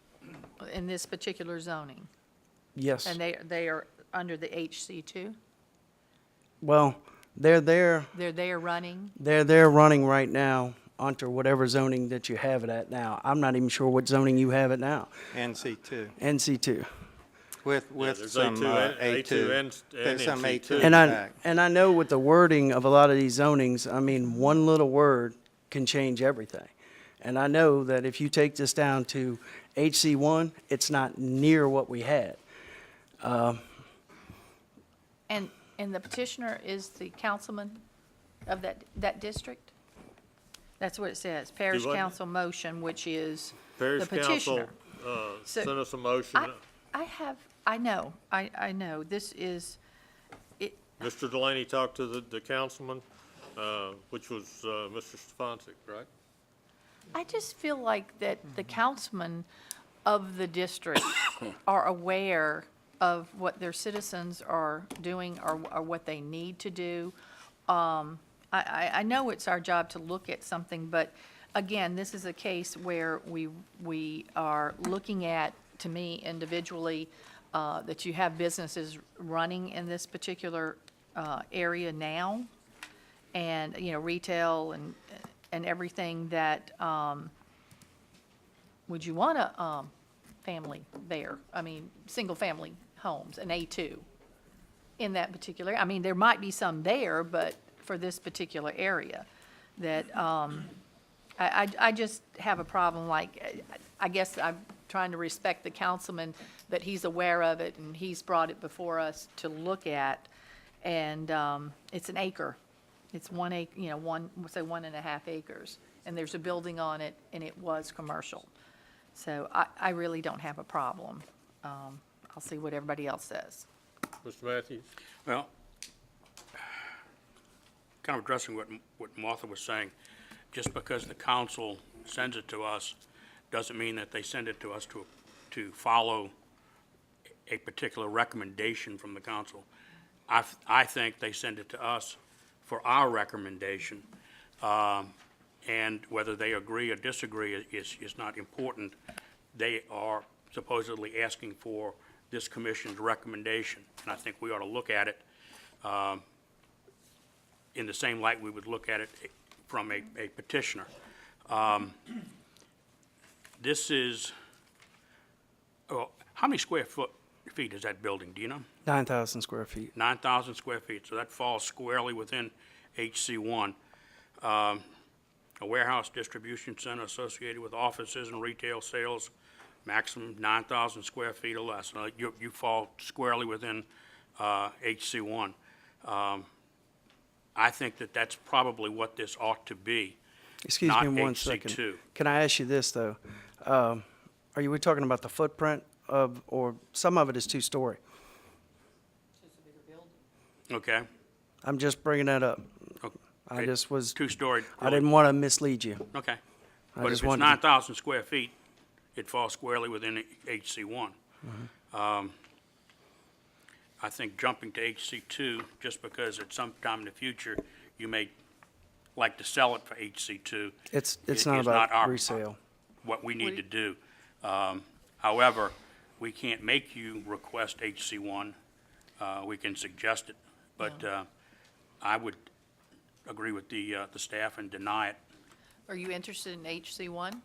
in this particular zoning? Yes. And they are under the HC2? Well, they're there. They're there running? They're there running right now under whatever zoning that you have it at now. I'm not even sure what zoning you have it now. NC2. NC2. With there's some A2 A2. and There's some NC2. A2. And I know with the wording of a lot of these zonings, I mean, one little word can change everything. And I know that if you take this down to HC1, it's not near what we had. And the petitioner is the councilman of that district? That's what it says, Parish what? Council motion, which is the Parish Council petitioner. sent us a motion. I know, this is, Mr. Delaney talked to the councilman, which was Mr. Stefancic, right? I just feel like that the councilmen of the district are aware of what their citizens are doing or what they need to do. I know it's our job to look at something, but again, this is a case where we are looking at, to me individually, that you have businesses running in this particular area now, and, retail and everything that, would you want a family there? I mean, single-family homes, an A2 in that particular, I mean, there might be some there, but for this particular area, that I just have a problem, like, I guess I'm trying to respect the councilman, that he's aware of it, and he's brought it before us to look at, and it's an acre. It's 1 acre, say 1.5 acres, and there's a building on it, and it was commercial. So I really don't have a problem. I'll see what everybody else says. Mr. Matthews? Well, kind of addressing what Martha was saying, just because the council sends it to us doesn't mean that they send it to us to follow a particular recommendation from the council. I think they send it to us for our recommendation. and whether they agree or disagree is not important. They are supposedly asking for this commission's recommendation, and I think we ought to look at it in the same light we would look at it from a petitioner. This is, oh, how many feet is that building, do you know? 9,000 square feet. 9,000 square feet, so that falls squarely within HC1. A warehouse distribution center associated with offices and retail sales, maximum 9,000 square feet or less. You fall squarely within HC1. I think that that's probably what this ought to be, Excuse not me one HC2. second. Can I ask you this, though? Are we talking about the footprint of, or some of it is two-story? Okay? I'm just bringing that up. I Okay. just was, Two-story. I didn't want to mislead you. Okay. I But just if it's wanted- 9,000 square feet, it falls squarely within HC1. I think jumping to HC2, just because at some time in the future, you may like to sell it for HC2. It's is not about our- resale. What we need to do. However, we can't make you request HC1. We can suggest it, but I would agree with the staff and deny it. Are you interested in HC1?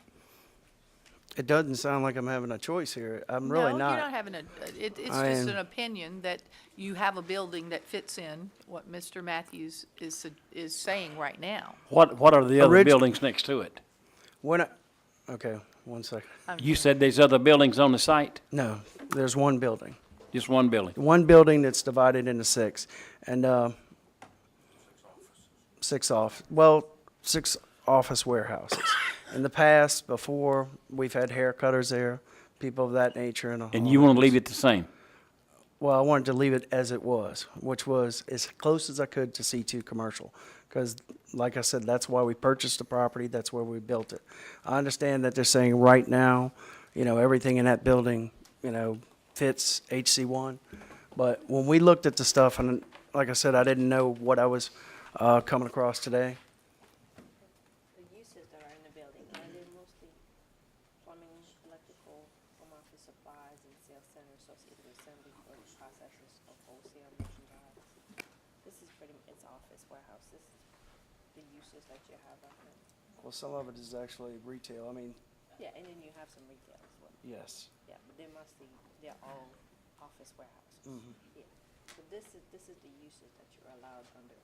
It doesn't sound like I'm having a choice here. I'm really No, not. you're not having it's I just am- an opinion that you have a building that fits in what Mr. Matthews is saying right now. What are the other Orig- buildings next to it? Okay, one second. You said there's other buildings on the site? No, there's one building. Just one building? One building that's divided into six, and, six office warehouses. In the past, before, we've had haircutters there, people of that nature, and. And you want to leave it the same? Well, I wanted to leave it as it was, which was as close as I could to C2 commercial. Because, like I said, that's why we purchased the property, that's where we built it. I understand that they're saying right now, everything in that building, fits HC1. But when we looked at the stuff, and like I said, I didn't know what I was coming across today. The uses that are in the building, are they mostly plumbing, electrical, home office supplies, and sales center associated with assembly for processors of wholesale merchandise? This is it's office warehouse. This is the uses that you have up there. Well, some of it is actually retail. I mean, Yeah, and then you have some retail as well. yes. Yeah, but they're all office warehouses. Mhm. Yeah. So this is the uses that you're allowed under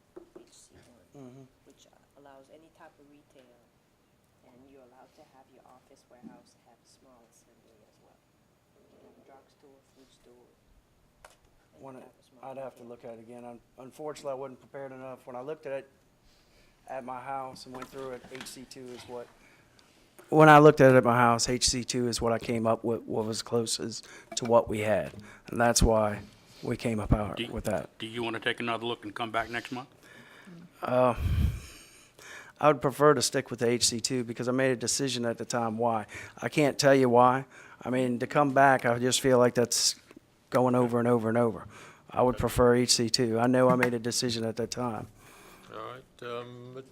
HC1, Mhm. which allows any type of retail, and you're allowed to have your office warehouse have small assembly as well. You can have a drugstore, food store. any When type of small I'd have to retail. look at it again. Unfortunately, I wasn't prepared enough. When I looked at it at my house and went through it, HC2 is what. When I looked at it at my house, HC2 is what I came up with, what was closest to what we had. And that's why we came up out with that. Do you want to take another look and come back next month? I would prefer to stick with the HC2 because I made a decision at the time why. I can't tell you why. I mean, to come back, I just feel like that's going over and over and over. I would prefer HC2. I know I made a decision at that time. All right,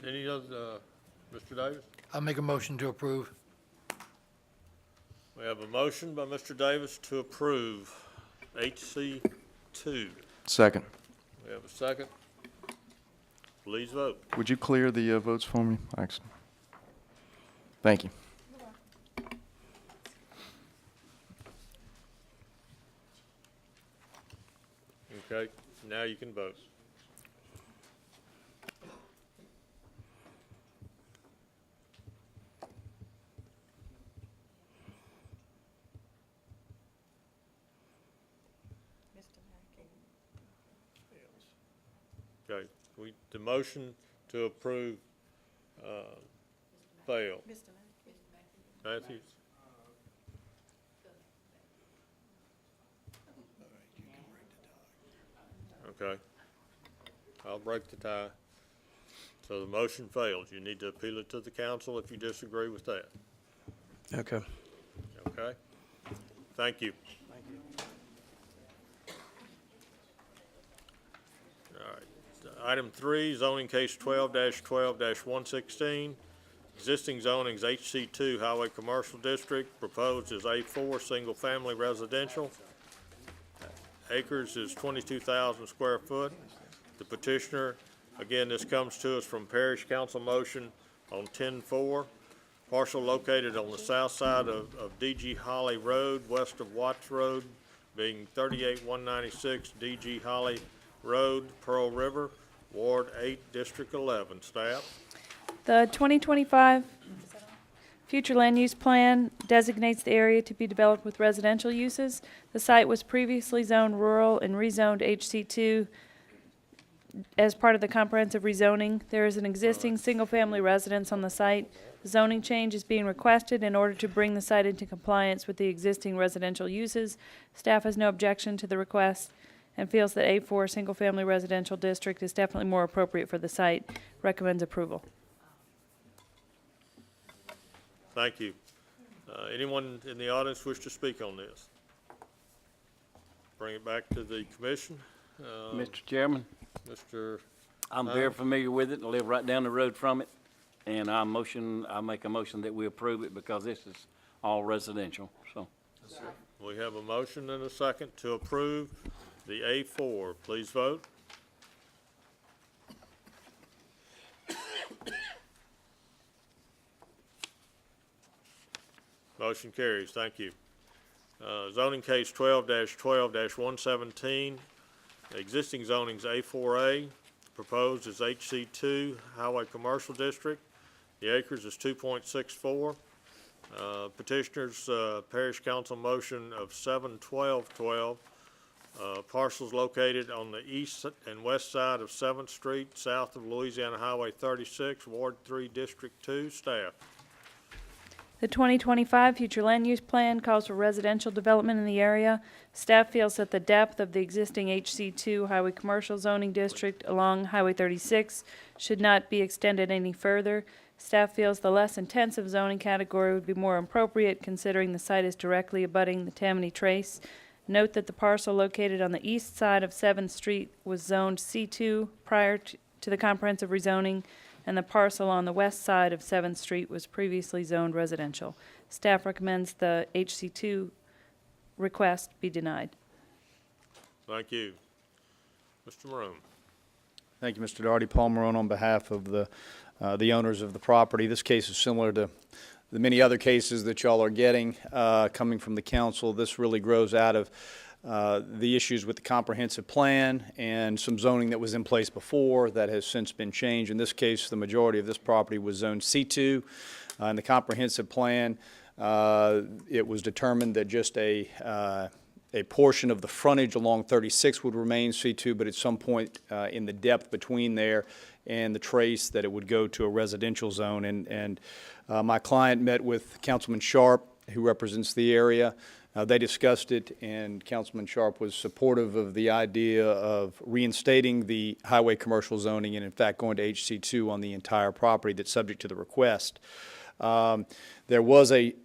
any other, Mr. Davis? I'll make a motion to approve. We have a motion by Mr. Davis to approve HC2. Second. We have a second. Please vote. Would you clear the votes for me? Excellent. Thank you. Okay, now you can vote. Okay, the motion to approve, failed. Matthews? Okay. I'll break the tie. So the motion fails. You need to appeal it to the council if you disagree with that. Okay. Okay? Thank you. Thank you. All right. Item 3, zoning case 12-12-116. Existing zoning's HC2 Highway Commercial District. Proposed is A4 Single Family Residential. Acres is 22,000 square foot. The petitioner, again, this comes to us from Parish Council motion on 10-4. Parcel located on the south side of DG Holly Road, west of Watts Road, being 38196 DG Holly Road, Pearl River, Ward 8, District 11. Staff? The 2025 future land use plan designates the area to be developed with residential uses. The site was previously zoned rural and rezoned HC2 as part of the comprehensive rezoning. There is an existing single-family residence on the site. The zoning change is being requested in order to bring the site into compliance with the existing residential uses. Staff has no objection to the request and feels that A4 single-family residential district is definitely more appropriate for the site. Recommends approval. Thank you. Anyone in the audience wish to speak on this? Bring it back to the commission. Mr. Chairman, Mr. I'm very familiar with it. I live right down the road from it. And I make a motion that we approve it because this is all residential, so. We have a motion and a second to approve the A4. Please vote. Motion carries. Thank you. Zoning case 12-12-117. Existing zoning's A4A. Proposed is HC2 Highway Commercial District. The acres is 2.64. Petitioner's Parish Council motion of 7-12-12. Parcels located on the east and west side of 7th Street, south of Louisiana Highway 36, Ward 3, District 2. Staff. The 2025 future land use plan calls for residential development in the area. Staff feels that the depth of the existing HC2 Highway Commercial Zoning District along Highway 36 should not be extended any further. Staff feels the less intensive zoning category would be more appropriate considering the site is directly abutting the Tammany Trace. Note that the parcel located on the east side of 7th Street was zoned C2 prior to the comprehensive rezoning, and the parcel on the west side of 7th Street was previously zoned residential. Staff recommends the HC2 request be denied. Thank you. Mr. Marone. Thank you, Mr. Daugherty. Paul Marone on behalf of the owners of the property. This case is similar to the many other cases that y'all are getting coming from the council. This really grows out of the issues with the comprehensive plan and some zoning that was in place before that has since been changed. In this case, the majority of this property was zoned C2. In the comprehensive plan, it was determined that just a portion of the frontage along 36 would remain C2, but at some point in the depth between there and the trace that it would go to a residential zone. And my client met with Councilman Sharp, who represents the area. They discussed it, and Councilman Sharp was supportive of the idea of reinstating the highway commercial zoning and, in fact, going to HC2 on the entire property that's subject to the request. There was a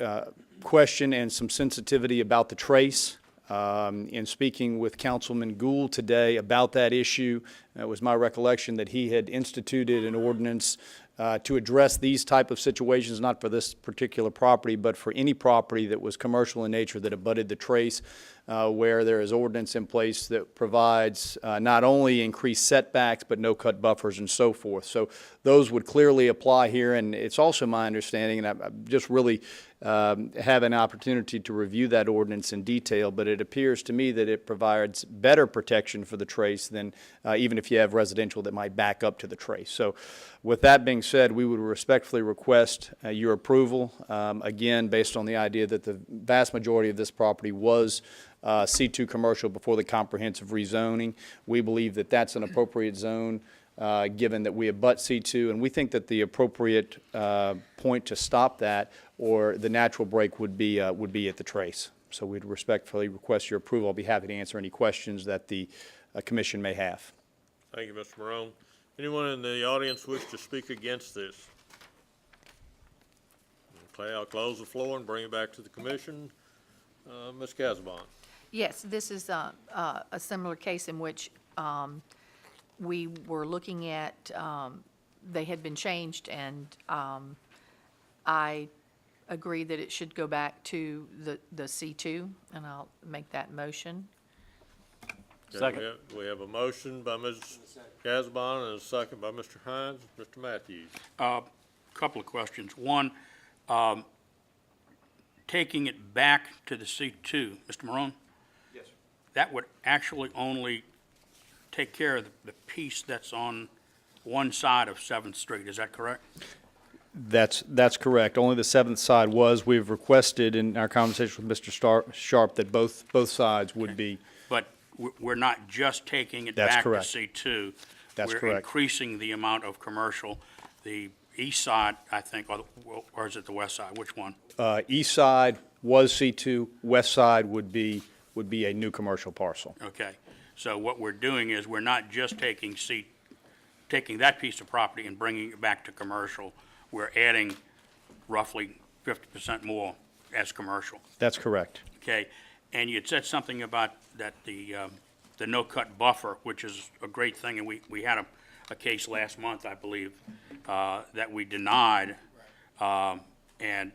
question and some sensitivity about the trace. In speaking with Councilman Gould today about that issue, it was my recollection that he had instituted an ordinance to address these type of situations, not for this particular property, but for any property that was commercial in nature that abutted the trace, where there is ordinance in place that provides not only increased setbacks, but no-cut buffers and so forth. So those would clearly apply here, and it's also my understanding, and I just really have an opportunity to review that ordinance in detail, but it appears to me that it provides better protection for the trace than even if you have residential that might back up to the trace. So with that being said, we would respectfully request your approval, again, based on the idea that the vast majority of this property was C2 commercial before the comprehensive rezoning. We believe that that's an appropriate zone given that we abut C2, and we think that the appropriate point to stop that or the natural break would be at the trace. So we'd respectfully request your approval. I'll be happy to answer any questions that the commission may have. Thank you, Mr. Marone. Anyone in the audience wish to speak against this? Okay, I'll close the floor and bring it back to the commission. Ms. Casabon. Yes, this is a similar case in which we were looking at, they had been changed, and I agree that it should go back to the C2, and I'll make that motion. Okay, Second. We have a motion by Ms. Gazabon and a second by Mr. Hines. Mr. Matthews. Couple of questions. One, taking it back to the C2, Mr. Morone? Yes, sir. That would actually only take care of the piece that's on one side of 7th Street, is that correct? That's correct. Only the 7th side was. We've requested in our conversation with Mr. Sharp that both sides would be. But we're not just taking it That's back to correct. C2. That's We're correct. increasing the amount of commercial. The east side, I think, or is it the west side? Which one? East side was C2, west side would be a new commercial parcel. Okay. So what we're doing is we're not just taking that piece of property and bringing it back to commercial. We're adding roughly 50% more as commercial. That's correct. Okay, and you had said something about that the no-cut buffer, which is a great thing, and we had a case last month, I believe, that we denied, and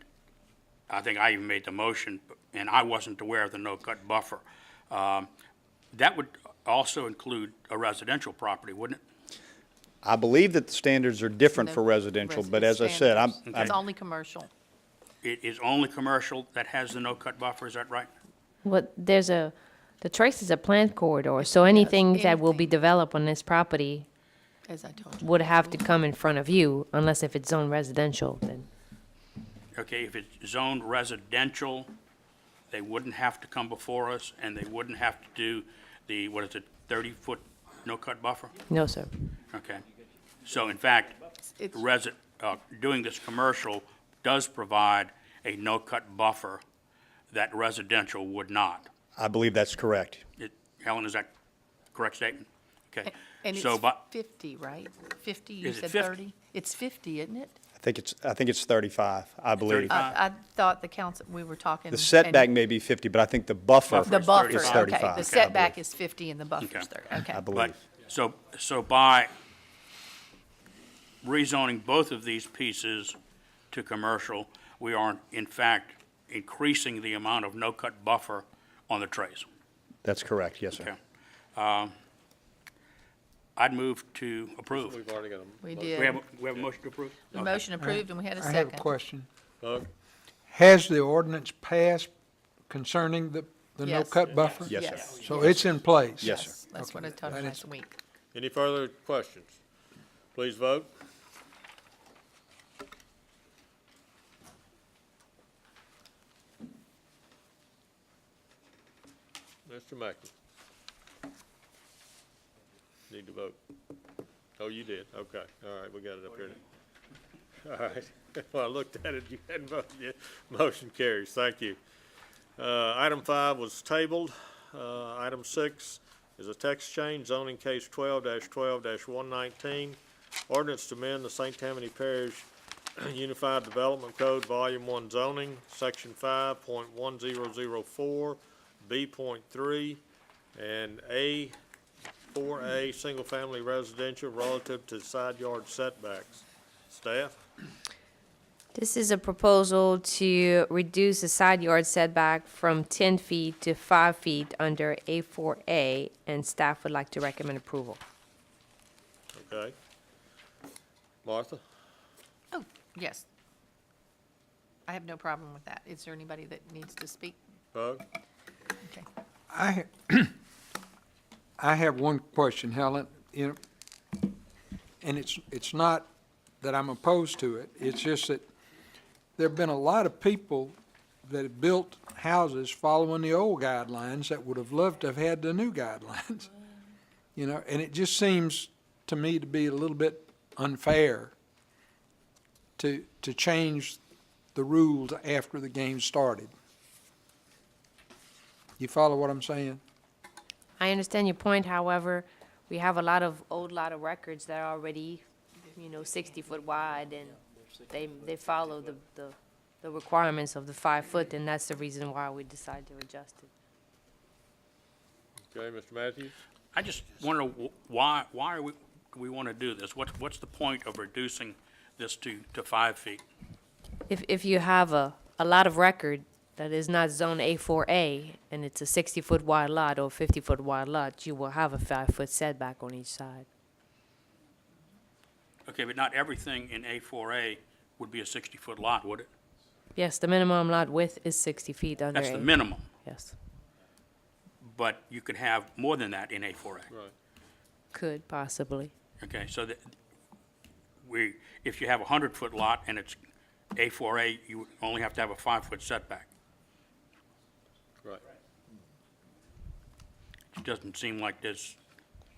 I think I even made the motion, and I wasn't aware of the no-cut buffer. That would also include a residential property, wouldn't it? I believe that the standards are different for residential, but as I said, It's only commercial. It is only commercial that has the no-cut buffer, is that right? Well, the Trace is a planned corridor, so anything that will be developed on this property As I told you. would have to come in front of you, unless if it's zoned residential, then. Okay, if it's zoned residential, they wouldn't have to come before us, and they wouldn't have to do the, 30-foot no-cut buffer? No, sir. Okay. So in fact, doing this commercial does provide a no-cut buffer that residential would not. I believe that's correct. Helen, is that a correct statement? Okay. And it's So, but 50, right? 50, you Is it said 50? 30? It's 50, isn't it? I think it's 35, I believe. 35. I thought the council, we were talking. The setback may be 50, but I think the buffer The buffer, is okay. 35. The setback is 50 and the buffer's Okay. 30, okay. I believe. So by rezoning both of these pieces to commercial, we are in fact increasing the amount of no-cut buffer on the trays. That's correct, yes, sir. Okay. I'd move to approve. We've already got a. We We did. have a motion to approve? The Okay. motion approved and we had a I have a second. question. Doug? Has the ordinance passed concerning the Yes. no-cut buffer? Yes, sir. Yes. So it's in place? Yes, sir. That's what I told you last week. Any further questions? Please vote. Mr. Mackey. Need to vote. Oh, you did, okay, all right, we got it up here. All right, well, I looked at it, you hadn't voted yet. Motion carries, thank you. Item 5 was tabled. Item 6 is a text change, zoning case 12-12-119. Ordinance to amend the St. Tammany Parish Unified Development Code, Volume 1 zoning, Section 5.1004, B.3, and A4A, single-family residential relative to side yard setbacks. Staff? This is a proposal to reduce the side yard setback from 10 feet to 5 feet under A4A, and staff would like to recommend approval. Okay. Martha? Oh, yes. I have no problem with that. Is there anybody that needs to speak? Doug? Okay. I have one question, Helen, and it's not that I'm opposed to it, it's just that there have been a lot of people that have built houses following the old guidelines that would have loved to have had the new guidelines. And it just seems to me to be a little bit unfair to change the rules after the game started. You follow what I'm saying? I understand your point, however, we have a lot of records that are already, 60-foot wide, and they follow the requirements of the 5 foot, and that's the reason why we decided to adjust it. Okay, Mr. Matthews? I just wonder why are we want to do this? What's the point of reducing this to 5 feet? If you have a lot of record that is not zone A4A, and it's a 60-foot wide lot or 50-foot wide lot, you will have a 5-foot setback on each side. Okay, but not everything in A4A would be a 60-foot lot, would it? Yes, the minimum lot width is 60 feet under That's the A. minimum, Yes, but you could have more than that in A4A. Right. could possibly. Okay, so that if you have a 100-foot lot and it's A4A, you only have to have a 5-foot setback. Right. It doesn't seem like this,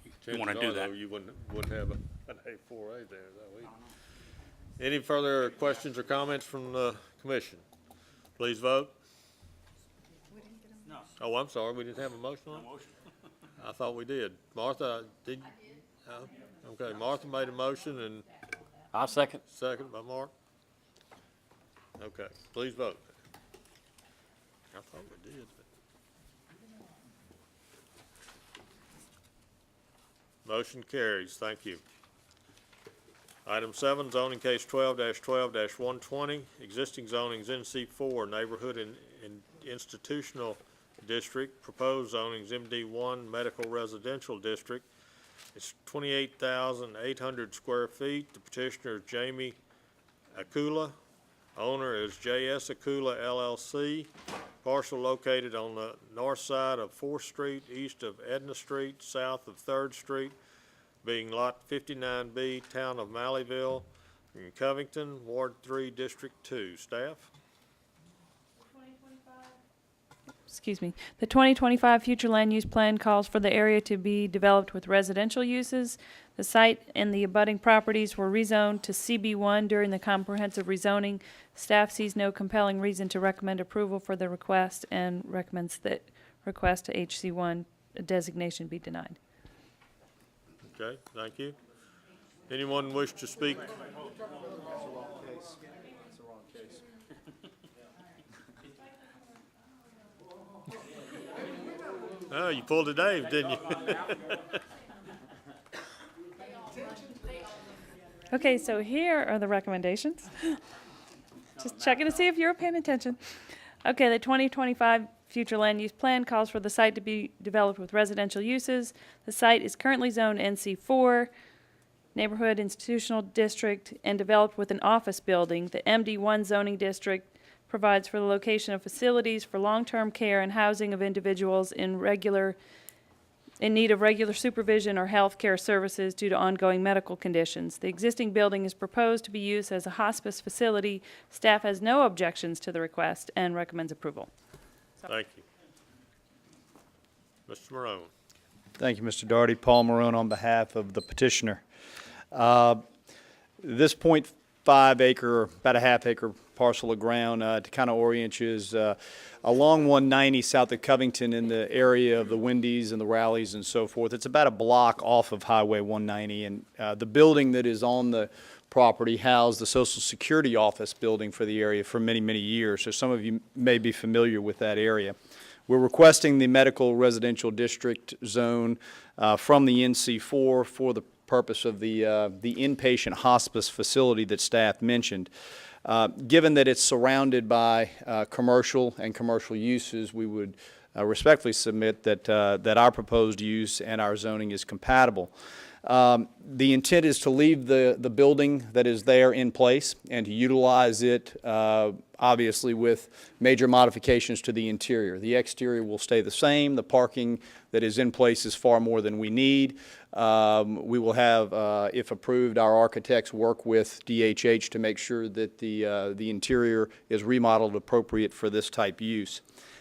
you want to Chances do are, that. though, you wouldn't have an A4A there, though. Any further questions or comments from the commission? Please vote. No. Oh, I'm sorry, we didn't have a motion on it? I thought we did. Martha, did, okay, Martha made a motion and I'll second. second by Mark. Okay, please vote. I thought we did. Motion carries, thank you. Item 7, zoning case 12-12-120, existing zoning's NC4, neighborhood and institutional district, proposed zoning's MD1, medical residential district. It's 28,800 square feet. The petitioner is Jamie Akula. Owner is JS Akula LLC. Parcel located on the north side of 4th Street, east of Edna Street, south of 3rd Street, being Lot 59B, Town of Malleyville, in Covington, Ward 3, District 2. Staff? Excuse me. The 2025 future land use plan calls for the area to be developed with residential uses. The site and the abutting properties were rezoned to CB1 during the comprehensive rezoning. Staff sees no compelling reason to recommend approval for the request and recommends that request to HC1 designation be denied. Okay, thank you. Anyone wish to speak? Oh, you pulled a Dave, didn't you? Okay, so here are the recommendations. Just checking to see if you're paying attention. Okay, the 2025 future land use plan calls for the site to be developed with residential uses. The site is currently zoned NC4, neighborhood institutional district, and developed with an office building. The MD1 zoning district provides for the location of facilities for long-term care and housing of individuals in need of regular supervision or health care services due to ongoing medical conditions. The existing building is proposed to be used as a hospice facility. Staff has no objections to the request and recommends approval. Thank you. Mr. Morone. Thank you, Mr. Daugherty. Paul Marone on behalf of the petitioner. This 0.5 acre, about a half acre parcel of ground, to kind of orient you, is along 190 south of Covington in the area of the Wendy's and the Rallies and so forth. It's about a block off of Highway 190, and the building that is on the property housed the Social Security office building for the area for many, many years. So some of you may be familiar with that area. We're requesting the medical residential district zone from the NC4 for the purpose of the inpatient hospice facility that staff mentioned. Given that it's surrounded by commercial and commercial uses, we would respectfully submit that our proposed use and our zoning is compatible. The intent is to leave the building that is there in place and to utilize it, obviously, with major modifications to the interior. The exterior will stay the same. The parking that is in place is far more than we need. We will have, if approved, our architects work with DHH to make sure that the interior is remodeled appropriate for this type use.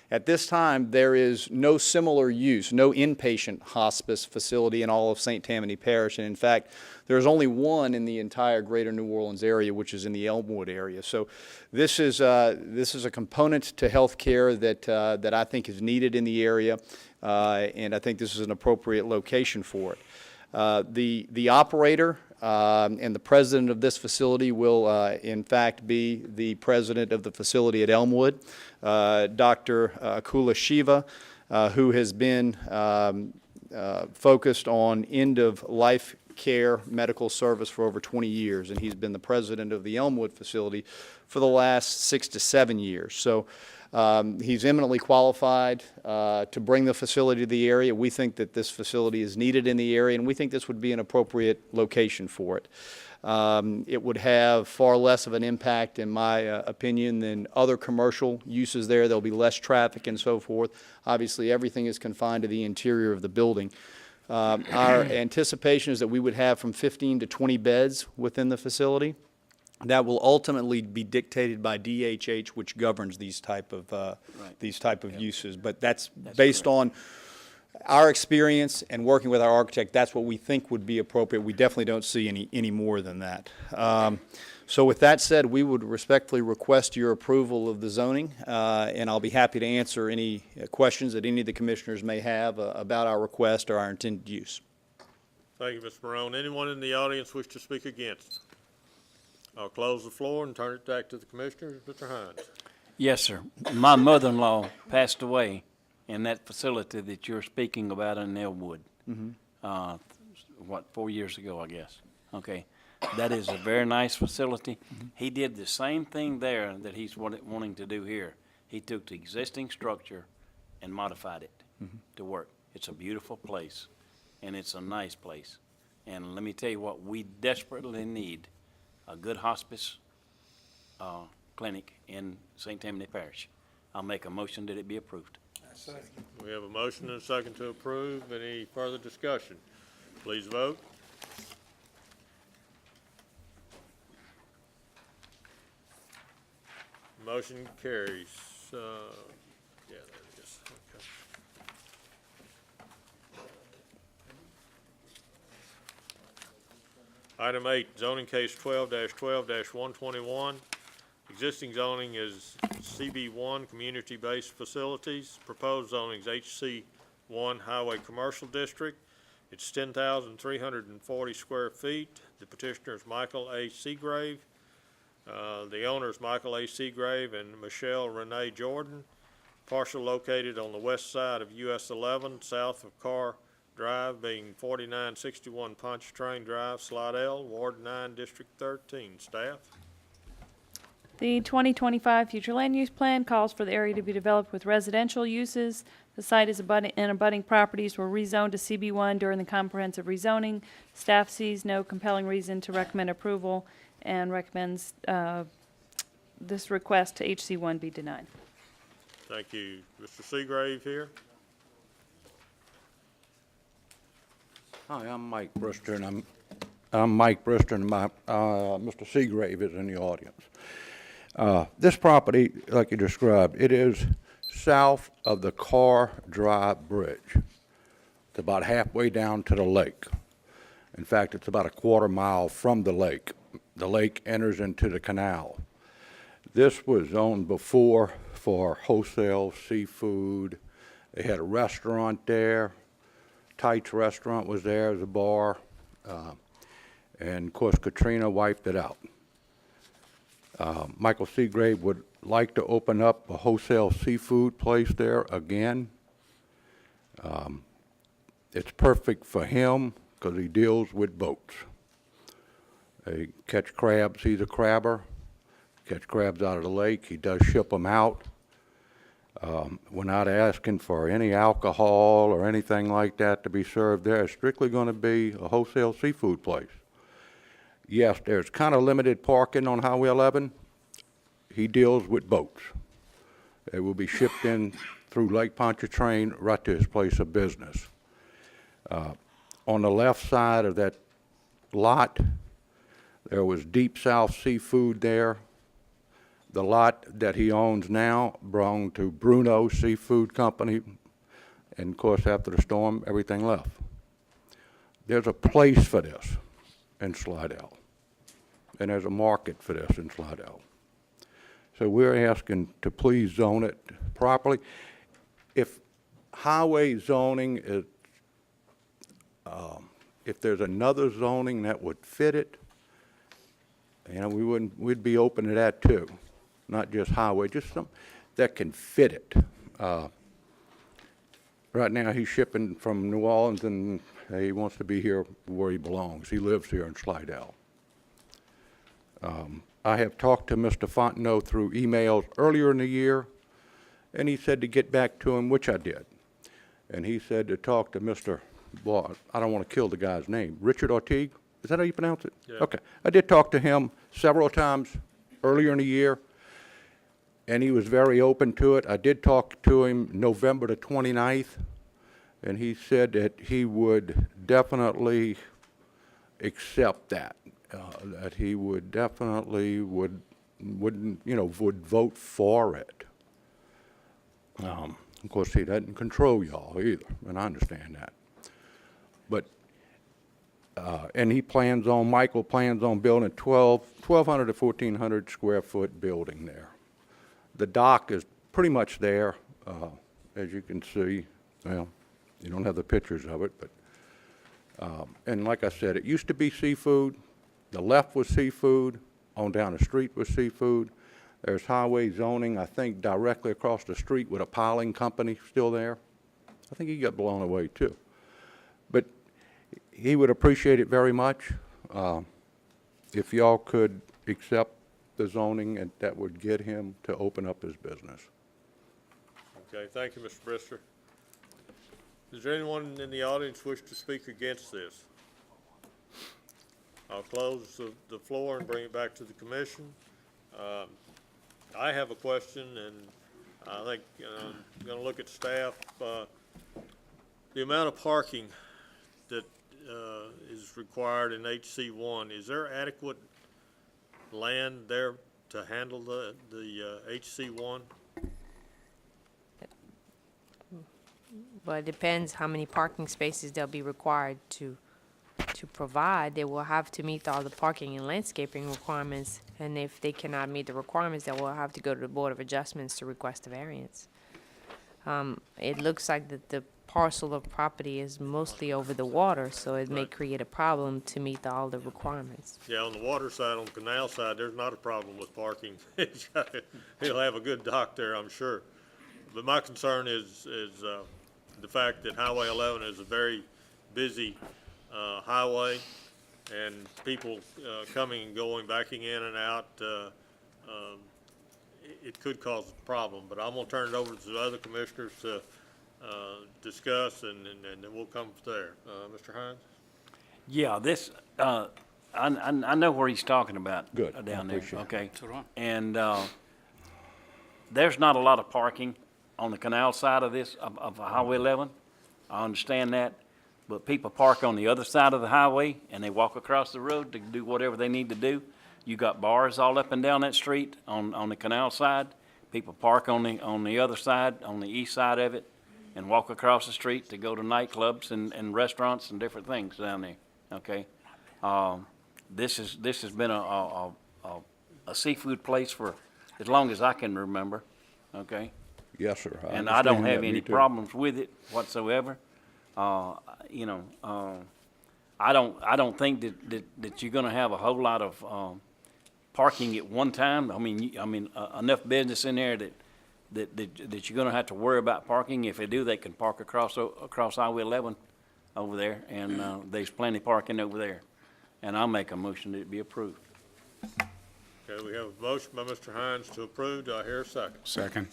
At this time, there is no similar use, no inpatient hospice facility in all of St. Tammany Parish, and in fact, there's only one in the entire greater New Orleans area, which is in the Elmwood area. So this is a component to health care that I think is needed in the area, and I think this is an appropriate location for it. The operator and the president of this facility will, in fact, be the president of the facility at Elmwood, Dr. Akula Shiva, who has been focused on end-of-life care medical service for over 20 years, and he's been the president of the Elmwood facility for the last 6 to 7 years. So he's eminently qualified to bring the facility to the area. We think that this facility is needed in the area, and we think this would be an appropriate location for it. It would have far less of an impact, in my opinion, than other commercial uses there. There'll be less traffic and so forth. Obviously, everything is confined to the interior of the building. Our anticipation is that we would have from 15 to 20 beds within the facility. That will ultimately be dictated by DHH, which governs these type of uses. But that's based on our experience and working with our architect. That's what we think would be appropriate. We definitely don't see any more than that. So with that said, we would respectfully request your approval of the zoning, and I'll be happy to answer any questions that any of the commissioners may have about our request or our intended use. Thank you, Mr. Morone. Anyone in the audience wish to speak against? I'll close the floor and turn it back to the commissioners. Mr. Hines. Yes, sir. My mother-in-law passed away in that facility that you're speaking about in Elmwood. 4 years ago, I guess. Okay. That is a very nice facility. He did the same thing there that he's wanting to do here. He took the existing structure and modified it to work. It's a beautiful place, and it's a nice place. And let me tell you what, we desperately need a good hospice clinic in St. Tammany Parish. I'll make a motion that it be approved. We have a motion and a second to approve. Any further discussion? Please vote. Motion carries. Yeah, there it is. Okay. Item 8, zoning case 12-12-121. Existing zoning is CB1, community-based facilities. Proposed zoning is HC1, highway commercial district. It's 10,340 square feet. The petitioner is Michael A. Seagrave. The owner is Michael A. Seagrave and Michelle Renee Jordan. Parcel located on the west side of US 11, south of Carr Drive, being 4961 Pontchartrain Drive, Slidell, Ward 9, District 13. Staff. The 2025 future land use plan calls for the area to be developed with residential uses. The site is and abutting properties were rezoned to CB1 during the comprehensive rezoning. Staff sees no compelling reason to recommend approval and recommends this request to HC1 be denied. Thank you. Mr. Seagrave here. Hi, I'm Mike Brister, and Mr. Seagrave is in the audience. This property, like you described, it is south of the Carr Drive Bridge. It's about halfway down to the lake. In fact, it's about a quarter mile from the lake. The lake enters into the canal. This was zoned before for wholesale seafood. They had a restaurant there. Tights Restaurant was there as a bar. And of course, Katrina wiped it out. Michael Seagrave would like to open up a wholesale seafood place there again. It's perfect for him because he deals with boats. They catch crabs. He's a crabber. Catch crabs out of the lake. He does ship them out. We're not asking for any alcohol or anything like that to be served there. It's strictly going to be a wholesale seafood place. Yes, there's kind of limited parking on Highway 11. He deals with boats. They will be shipped in through Lake Pontchartrain right to his place of business. On the left side of that lot, there was Deep South Seafood there. The lot that he owns now belonged to Bruno Seafood Company, and of course, after the storm, everything left. There's a place for this in Slidell, and there's a market for this in Slidell. So we're asking to please zone it properly. If highway zoning is, if there's another zoning that would fit it, you know, we'd be open to that too. Not just highway, just some that can fit it. Right now, he's shipping from New Orleans, and he wants to be here where he belongs. He lives here in Slidell. I have talked to Mr. Fontenot through emails earlier in the year, and he said to get back to him, which I did. And he said to talk to Mr., well, I don't want to kill the guy's name, Richard Ortigue? Is that how you pronounce it? Yeah. Okay. I did talk to him several times earlier in the year, and he was very open to it. I did talk to him November the 29th, and he said that he would definitely accept that, that he would definitely would vote for it. Of course, he doesn't control y'all either, and I understand that. But, and Michael plans on building 1,200 to 1,400 square foot building there. The dock is pretty much there, as you can see. Well, you don't have the pictures of it, but, and like I said, it used to be seafood. The left was seafood, on down the street was seafood. There's highway zoning, I think, directly across the street with a piling company still there. I think he got blown away too. But he would appreciate it very much if y'all could accept the zoning, and that would get him to open up his business. Okay, thank you, Mr. Brister. Does there anyone in the audience wish to speak against this? I'll close the floor and bring it back to the commission. I have a question, and I think I'm going to look at staff. The amount of parking that is required in HC1, is there adequate land there to handle the HC1? Well, it depends how many parking spaces they'll be required to provide. They will have to meet all the parking and landscaping requirements, and if they cannot meet the requirements, they will have to go to the Board of Adjustments to request a variance. It looks like that the parcel of property is mostly over the water, so it may create a problem to meet all the requirements. Yeah, on the water side, on the canal side, there's not a problem with parking. He'll have a good dock there, I'm sure. But my concern is the fact that Highway 11 is a very busy highway, and people coming and going, backing in and out, it could cause a problem. But I'm going to turn it over to the other commissioners to discuss, and then we'll come from there. Mr. Hines? Yeah, this, I know where he's talking about. Good. Down I there, appreciate it. okay. So do I. And there's not a lot of parking on the canal side of this, of Highway 11. I understand that. But people park on the other side of the highway, and they walk across the road to do whatever they need to do. You got bars all up and down that street on the canal side. People park on the other side, on the east side of it, and walk across the street to go to nightclubs and restaurants and different things down there, okay? This has been a seafood place for as long as I can remember, okay? Yes, sir. And I don't understand have that. Me any too. problems with it whatsoever. I don't think that you're gonna have a whole lot of parking at one time. I mean, enough business in there that you're gonna have to worry about parking. If they do, they can park across Highway 11 over there, and there's plenty parking over there. And I'll make a motion that it be approved. Okay, we have a motion by Mr. Hines to approve. Do I hear a second? Second.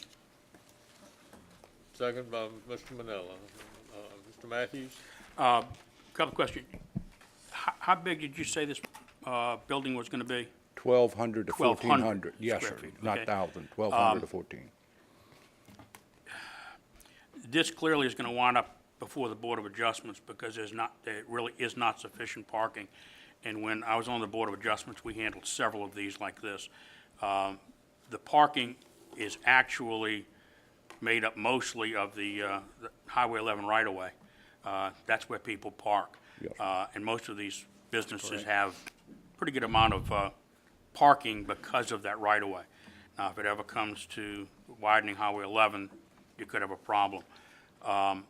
Second by Mr. Manella. Mr. Matthews? Couple of questions. How big did you say this building was going to be? 1,200 to 1,400. Yes, square sir. feet, Not okay. 1,000, 1,200 to 14. This clearly is going to wind up before the Board of Adjustments because there really is not sufficient parking. And when I was on the Board of Adjustments, we handled several of these like this. The parking is actually made up mostly of the Highway 11 right-of-way. That's where people park. Yes. And most of these businesses have pretty good amount of parking because of that right-of-way. Now, if it ever comes to widening Highway 11, you could have a problem. And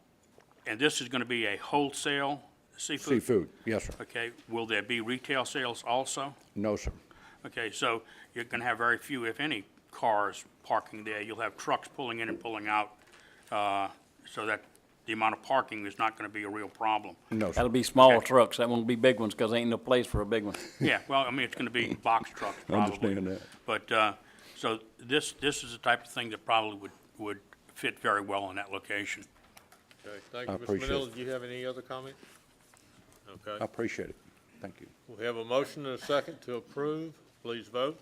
this is going to be a wholesale seafood? Seafood, yes, sir. Okay. Will there be retail sales also? No, sir. Okay, so you're going to have very few, if any, cars parking there. You'll have trucks pulling in and pulling out, so that the amount of parking is not gonna be a real problem. No, sir. That'll be small trucks, that won't be big ones, because ain't no place for a big one. Yeah, well, I mean, it's gonna be box trucks probably. Understand that. But, so this is the type of thing that probably would fit very well in that location. Okay, thank I you. Mr. appreciate Manila, it. do you have any other comment? I Okay. appreciate it. Thank you. We have a motion and a second to approve. Please vote.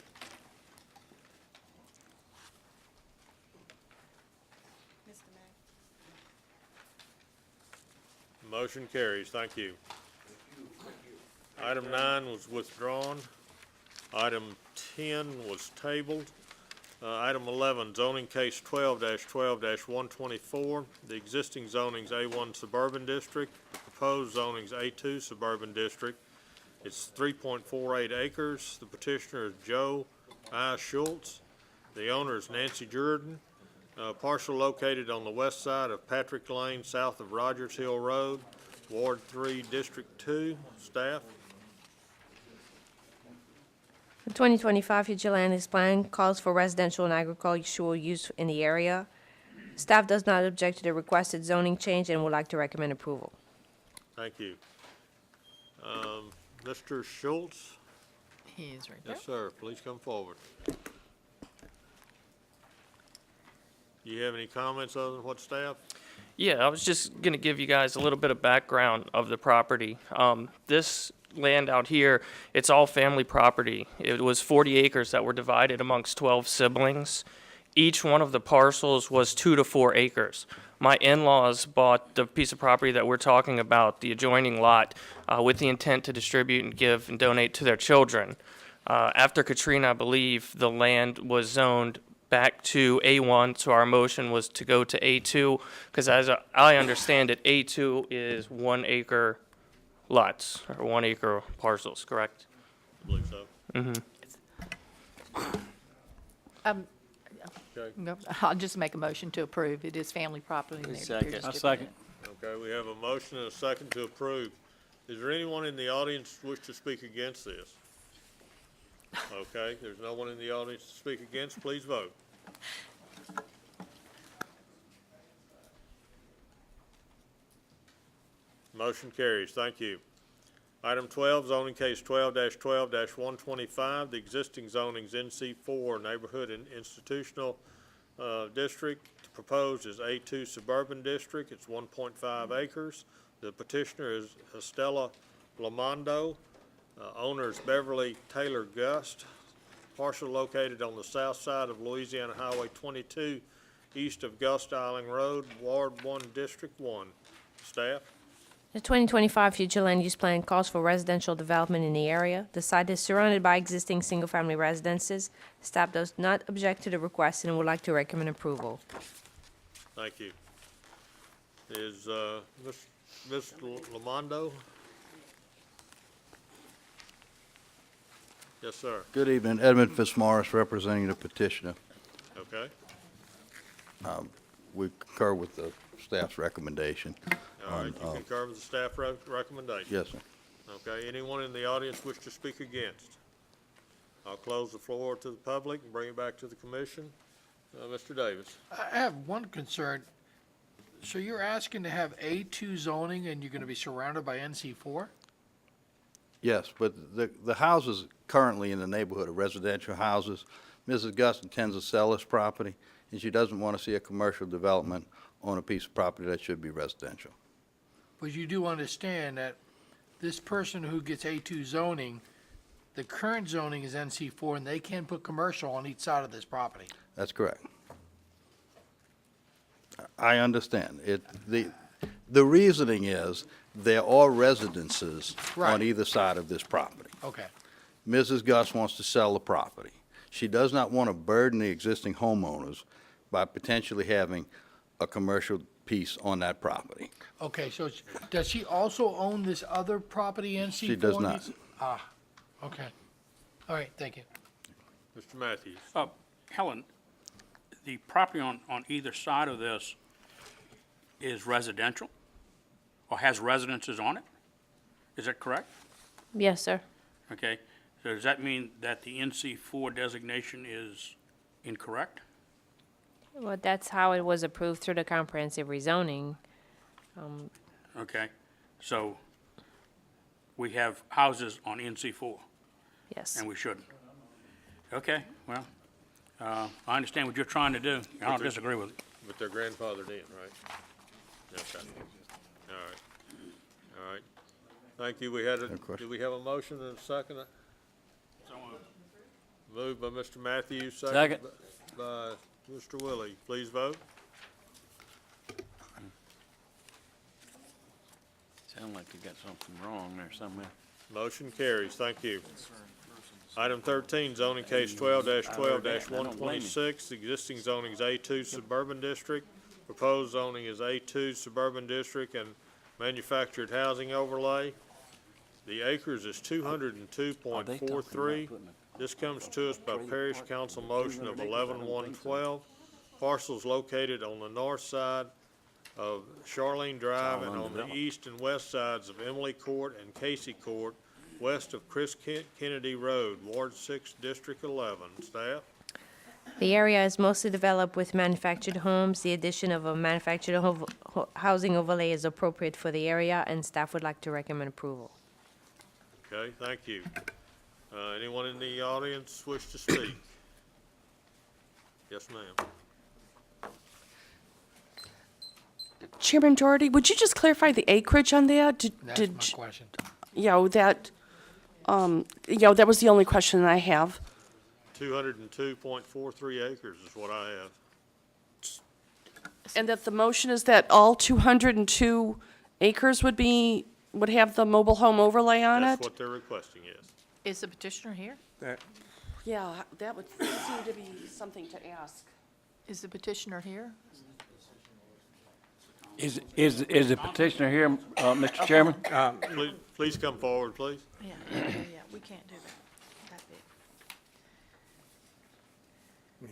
Motion carries. Thank you. Item 9 was withdrawn. Item 10 was tabled. Item 11, zoning case 12-12-124. The existing zoning's A1 Suburban District. The proposed zoning's A2 Suburban District. It's 3.48 acres. The petitioner is Joe I. Schultz. The owner is Nancy Jordan. Parcel located on the west side of Patrick Lane, south of Rogers Hill Road, Ward 3, District 2. Staff? The 2025 future land use plan calls for residential and agricultural use in the area. Staff does not object to the requested zoning change and would like to recommend approval. Thank you. Mr. Schultz? He is right there. Yes, sir. Please come forward. Do you have any comments other than what staff? Yeah, I was just going to give you guys a little bit of background of the property. This land out here, it's all family property. It was 40 acres that were divided amongst 12 siblings. Each one of the parcels was 2 to 4 acres. My in-laws bought the piece of property that we're talking about, the adjoining lot, with the intent to distribute and give and donate to their children. After Katrina, I believe the land was zoned back to A1, so our motion was to go to A2, because as I understand it, A2 is 1 acre lots, or 1 acre parcels, correct? I believe so. Okay. No, I'll just make a motion to approve. It is family property. and they're Second. distributing I second. it. Okay, we have a motion and a second to approve. Is there anyone in the audience wish to speak against this? Okay, there's no one in the audience to speak against. Please vote. Motion carries. Thank you. Item 12, zoning case 12-12-125. The existing zoning's NC4 Neighborhood and Institutional District. The proposed is A2 Suburban District. It's 1.5 acres. The petitioner is Estella Lamondo. Owner is Beverly Taylor Gust. Parcel located on the south side of Louisiana Highway 22, east of Gust Island Road, Ward 1, District 1. Staff? The 2025 future land use plan calls for residential development in the area. The site is surrounded by existing single-family residences. Staff does not object to the request and would like to recommend approval. Thank you. Is Ms. Lamondo? Yes, sir. Good evening. Edmund Fitzmaurice, representing the petitioner. Okay. We concur with the staff's recommendation. All right, you concur with the staff recommendation? Yes, sir. Okay, anyone in the audience wish to speak against? I'll close the floor to the public and bring it back to the commission. Mr. Davis? I have one concern. So you're asking to have A2 zoning and you're going to be surrounded by NC4? Yes, but the houses currently in the neighborhood are residential houses. Mrs. Gus intends to sell this property, and she doesn't want to see a commercial development on a piece of property that should be residential. But you do understand that this person who gets A2 zoning, the current zoning is NC4 and they can't put commercial on each side of this property. That's correct. I understand. The reasoning is there are residences Right. on either side of this property. Okay. Mrs. Gus wants to sell the property. She does not want to burden the existing homeowners by potentially having a commercial piece on that property. Okay, so does she also own this other property, NC4? She does not. Ah, okay. All right, thank you. Mr. Matthews? Helen, the property on either side of this is residential or has residences on it? Is that correct? Yes, sir. Okay, so does that mean that the NC4 designation is incorrect? Well, that's how it was approved through the comprehensive rezoning. Okay, so we have houses on NC4, Yes. and we shouldn't. Okay, well, I understand what you're trying to do. I don't disagree with it. But they're grandfathered in, right? Okay. All right. All right. Thank you. We had a, do we have a motion and a second? Moved by Mr. Matthews, second by Mr. Willie. Please vote. Sound like you got something wrong there somewhere. Motion carries. Thank you. Item 13, zoning case 12-12-126. Existing zoning is A2 Suburban District. Proposed zoning is A2 Suburban District and Manufactured Housing Overlay. The acres is 202.43. This comes to us by Parish Council motion of 11-112. Parcels located on the north side of Charlene Drive and on the east and west sides of Emily Court and Casey Court, west of Chris Kennedy Road, Ward 6, District 11. Staff? The area is mostly developed with manufactured homes. The addition of a manufactured housing overlay is appropriate for the area, and staff would like to recommend approval. Okay, thank you. Anyone in the audience wish to speak? Yes, ma'am. Chairman Doherty, would you just clarify the acreage on that? That's my question. That was the only question I have. 202.43 acres is what I have. And that the motion is that all 202 acres would have the mobile home overlay on That's it? what they're requesting, yes. Is the petitioner here? Yeah, that would seem to be something to ask. Is the petitioner here? Is the petitioner here, Mr. Chairman? Please come forward, please. Yeah, we can't do that big.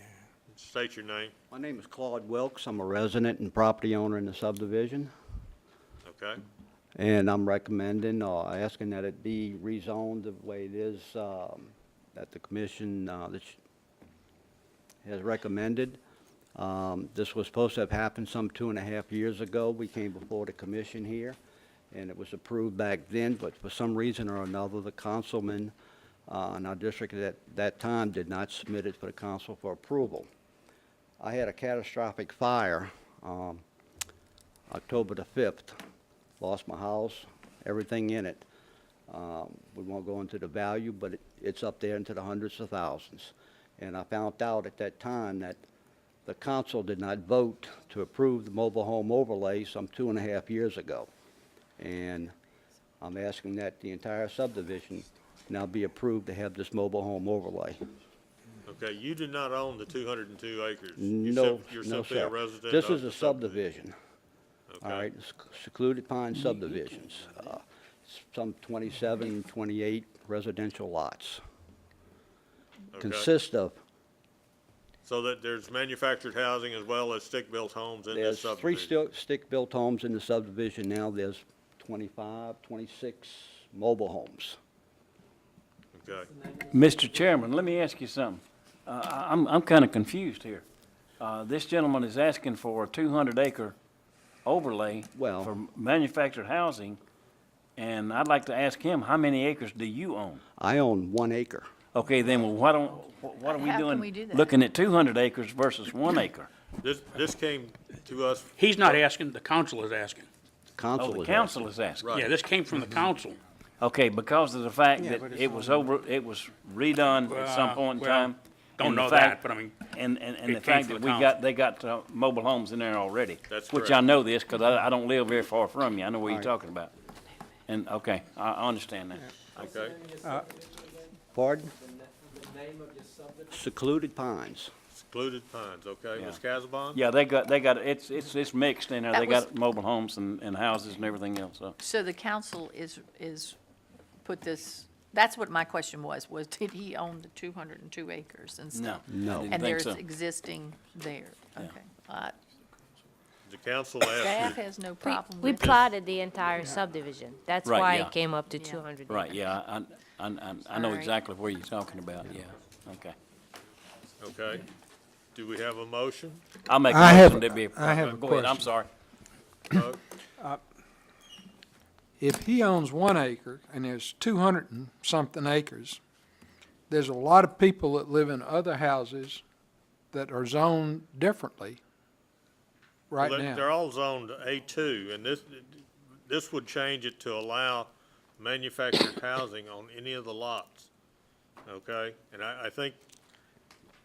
State your name. My name is Claude Wilkes. I'm a resident and property owner in the subdivision, Okay. and I'm recommending, asking that it be rezoned the way it is, that the commission has recommended. This was supposed to have happened some 2.5 years ago. We came before the commission here, and it was approved back then, but for some reason or another, the councilman in our district at that time did not submit it for the council for approval. I had a catastrophic fire October the 5th. Lost my house, everything in it. We won't go into the value, but it's up there into the hundreds of thousands. And I found out at that time that the council did not vote to approve the mobile home overlay some 2.5 years ago. And I'm asking that the entire subdivision now be approved to have this mobile home overlay. Okay, you do not own the 202 acres. No, You're no, simply a sir. resident This of is the a subdivision. All Okay. right, secluded pine subdivisions, some 27, 28 residential lots. Okay. Consist of, So that there's manufactured housing as well as stick-built homes in this there's 3 subdivision? stick-built homes in the subdivision now. There's 25, 26 mobile homes. Okay. Mr. Chairman, let me ask you something. I'm kind of confused here. This gentleman is asking for a 200-acre overlay Well- for manufactured housing, and I'd like to ask him, how many acres do you own? I own 1 acre. Okay, then what are we How can doing, we do that? looking at 200 acres versus 1 acre? This came to us. He's not asking, the council is asking. The council Oh, the is council is asking. Right. Yeah, this came from the council. Okay, because of the fact Yeah, that but it's it was redone at some point in well, time. don't and the know fact- that, but I mean, And it the came fact from that the they got mobile homes in there already. That's Which correct. I know this, because I don't live very far from you. I know what you're talking about. And, okay, I understand that. Okay. Pardon? Secluded Pines. Secluded Pines, okay. Yeah. Ms. Casabon? Yeah, they got, it's mixed in there. That They was- got mobile homes and houses and everything else, so. So the council is put this, that's what my question was did he own the 202 acres and stuff? No. I didn't And think there's so. existing there, okay. The council asked Staff you, has no problem We with it. plotted the entire subdivision. That's Right, why yeah. it came up to Yeah. 200 Right, acres. yeah, I know All right. exactly where you're talking about, yeah, okay. okay. Do we have a motion? I'll make a I have- motion to be. I have a Go ahead, I'm question. sorry. Vote. if he owns 1 acre and there's 200 and something acres, there's a lot of people that live in other houses that are zoned differently right Well, now. They're all zoned A2, and this would change it to allow manufactured housing on any of the lots, okay? And I think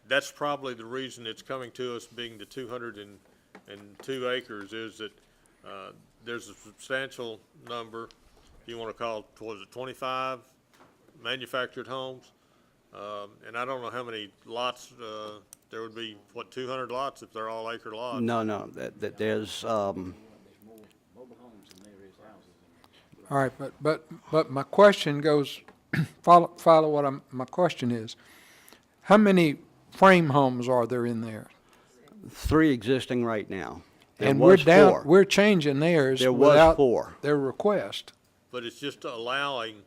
that's probably the reason it's coming to us being the 202 acres is that there's a substantial number, if you want to call it, was it 25 manufactured homes? And I don't know how many lots, there would be, what, 200 lots if they're all acre lots? No, there's, All right, but my question goes, follow what my question is. How many frame homes are there in there? 3 existing right now. There And was 4. we're changing theirs There was without 4. their request. But it's just allowing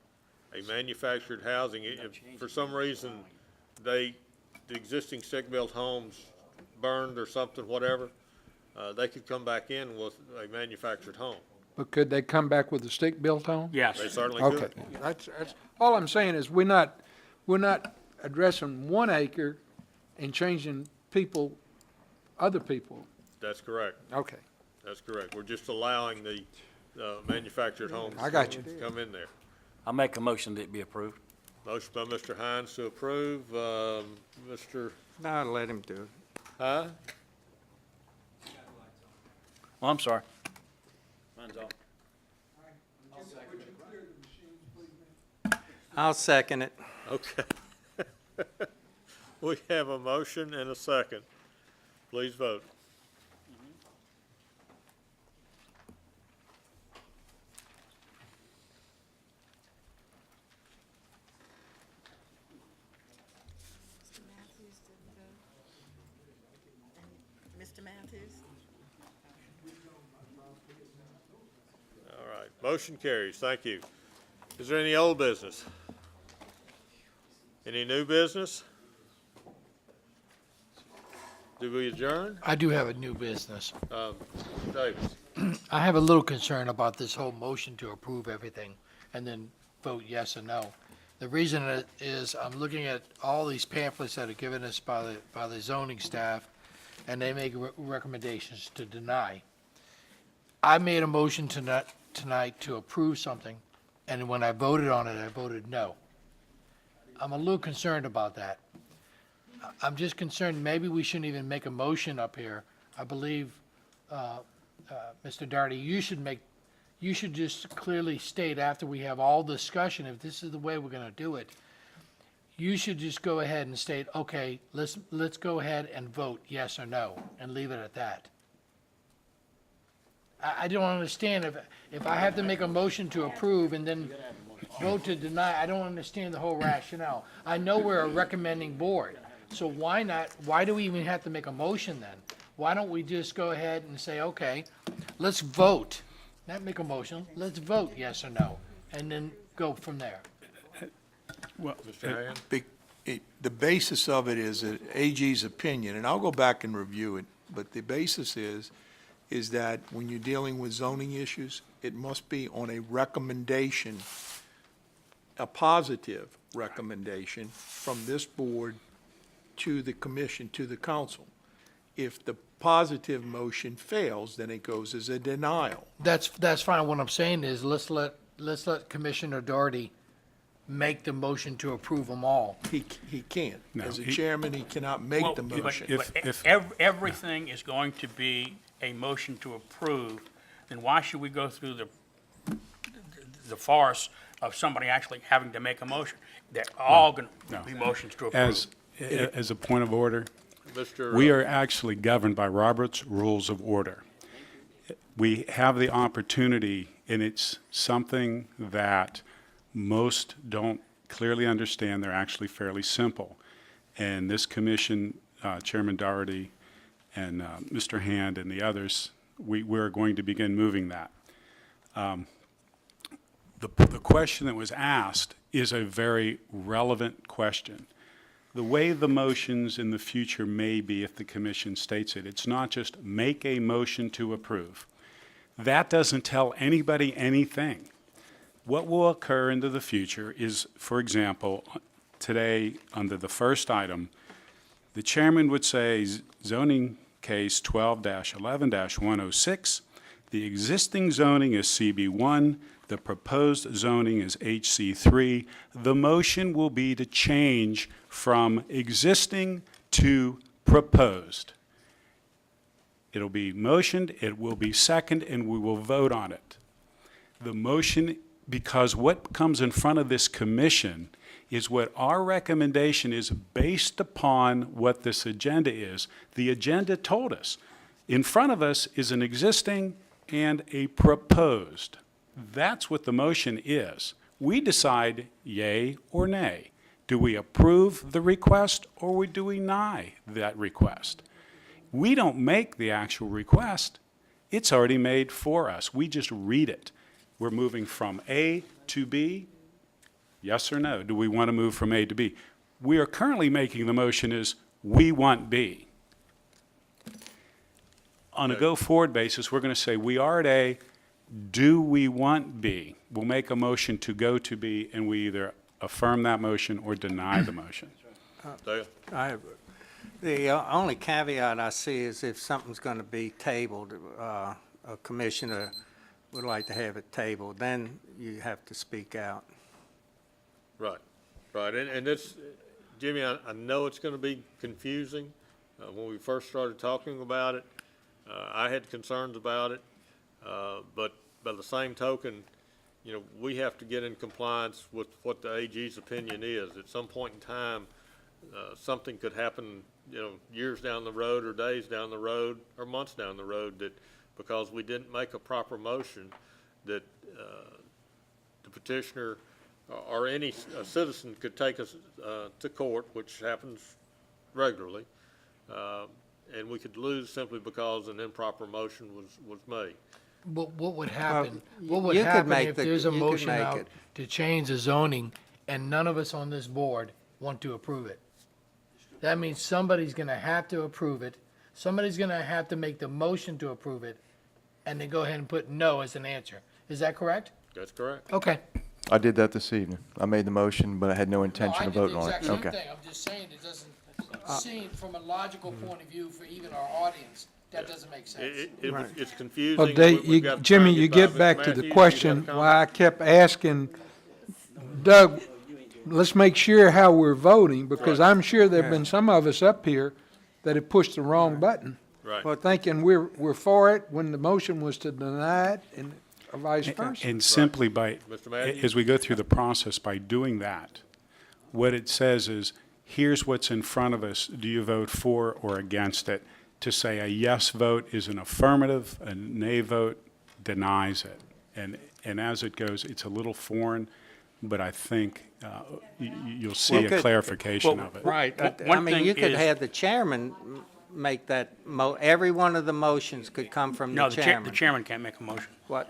a manufactured housing. If for some reason the existing stick-built homes burned or something, whatever, they could come back in with a manufactured home. But could they come back with a stick-built home? Yes. They certainly Okay, could. that's, all I'm saying is we're not addressing 1 acre and changing other people. That's correct. Okay. That's correct. We're just allowing the manufactured homes I got you. to come in there. I make a motion that it be approved. Motion by Mr. Hines to approve, Mr. No, let him do it. Huh? Oh, I'm sorry. Mine's off. I'll second it. Okay. We have a motion and a second. Please vote. Mr. Matthews? All right, motion carries. Thank you. Is there any old business? Any new business? Do we adjourn? I do have a new business. Davis? I have a little concern about this whole motion to approve everything and then vote yes or no. The reason is I'm looking at all these pamphlets that are given us by the zoning staff, and they make recommendations to deny. I made a motion tonight to approve something, and when I voted on it, I voted no. I'm a little concerned about that. I'm just concerned, maybe we shouldn't even make a motion up here. I believe, Mr. Darty, you should just clearly state after we have all discussion, if this is the way we're gonna do it, you should just go ahead and state, okay, let's go ahead and vote yes or no, and leave it at that. I don't understand if I have to make a motion to approve and then vote to deny, I don't understand the whole rationale. I know we're a recommending board, so why do we even have to make a motion then? Why don't we just go ahead and say, okay, let's vote, not make a motion, let's vote yes or no, and then go from there. Well, Mr. Hand? The basis of it is an AG's opinion, and I'll go back and review it, but the basis is that when you're dealing with zoning issues, it must be on a recommendation, a positive recommendation from this board to the commission, to the council. If the positive motion fails, then it goes as a denial. That's fine. What I'm saying is, let's let Commissioner Doherty make the motion to approve them all. He can't. No, As a he- chairman, he cannot make the Well, motion. If- everything is going to be a motion to approve, then why should we go through the farce of somebody actually having to make a motion? They're all going to be motions to approve. As a point of order, Mr. we are actually governed by Robert's Rules of Order. We have the opportunity, and it's something that most don't clearly understand. They're actually fairly simple. And this commission, Chairman Doherty and Mr. Hand and the others, we're going to begin moving that. The question that was asked is a very relevant question. The way the motions in the future may be, if the commission states it, it's not just make a motion to approve. That doesn't tell anybody anything. What will occur into the future is, for example, today, under the first item, the chairman would say zoning case 12-11-106, the existing zoning is CB1, the proposed zoning is HC3. The motion will be to change from existing to proposed. It'll be motioned, it will be seconded, and we will vote on it. The motion, because what comes in front of this commission is what our recommendation is based upon what this agenda is. The agenda told us, in front of us is an existing and a proposed. That's what the motion is. We decide yay or nay. Do we approve the request or do we deny that request? We don't make the actual request. It's already made for us. We just read it. We're moving from A to B. Yes or no? Do we want to move from A to B? We are currently making the motion is we want B. On a go-forward basis, we're going to say we are at A. Do we want B? We'll make a motion to go to B, and we either affirm that motion or deny the motion. Dale? The only caveat I see is if something's going to be tabled, a commissioner would like to have it tabled, then you have to speak out. Right, right, and this, Jimmy, I know it's gonna be confusing. When we first started talking about it, I had concerns about it, but by the same token, you know, we have to get in compliance with what the AG's opinion is. At some point in time, something could happen, you know, years down the road, or days down the road, or months down the road, that because we didn't make a proper motion, that the petitioner or any citizen could take us to court, which happens regularly, and we could lose simply because an improper motion was made. What would happen? you- What would you could happen make if the- there's a you could motion make out it. to change the zoning and none of us on this board want to approve it? That means somebody's gonna have to approve it. Somebody's gonna have to make the motion to approve it, and then go ahead and put no as an answer. Is that correct? That's correct. Okay. I did that this evening. I made the motion, but I had no No, intention I of did voting the on it. exact same Okay. thing. I'm just saying it doesn't seem, from a logical point of view, for even our audience, that doesn't make sense. It's confusing. Well, Dave, We've got to try Jimmy, and you by get Mr. back to the Matthews. question You got a why I kept asking Doug, let's make sure how we're voting, because I'm sure there've been some of us up here that have pushed the wrong button. Right. Well, thinking we're for it when the motion was to deny it, and vice versa. And simply by, Mr. Matthews? as we go through the process, by doing that, what it says is, here's what's in front of us. Do you vote for or against it? To say a yes vote is an affirmative, a nay vote denies it. And as it goes, it's a little foreign, but I think you'll see a clarification of it. Right. I One mean, thing you could is- have the chairman make that every one of the motions could come from No, the chairman. the chairman can't make a motion. What?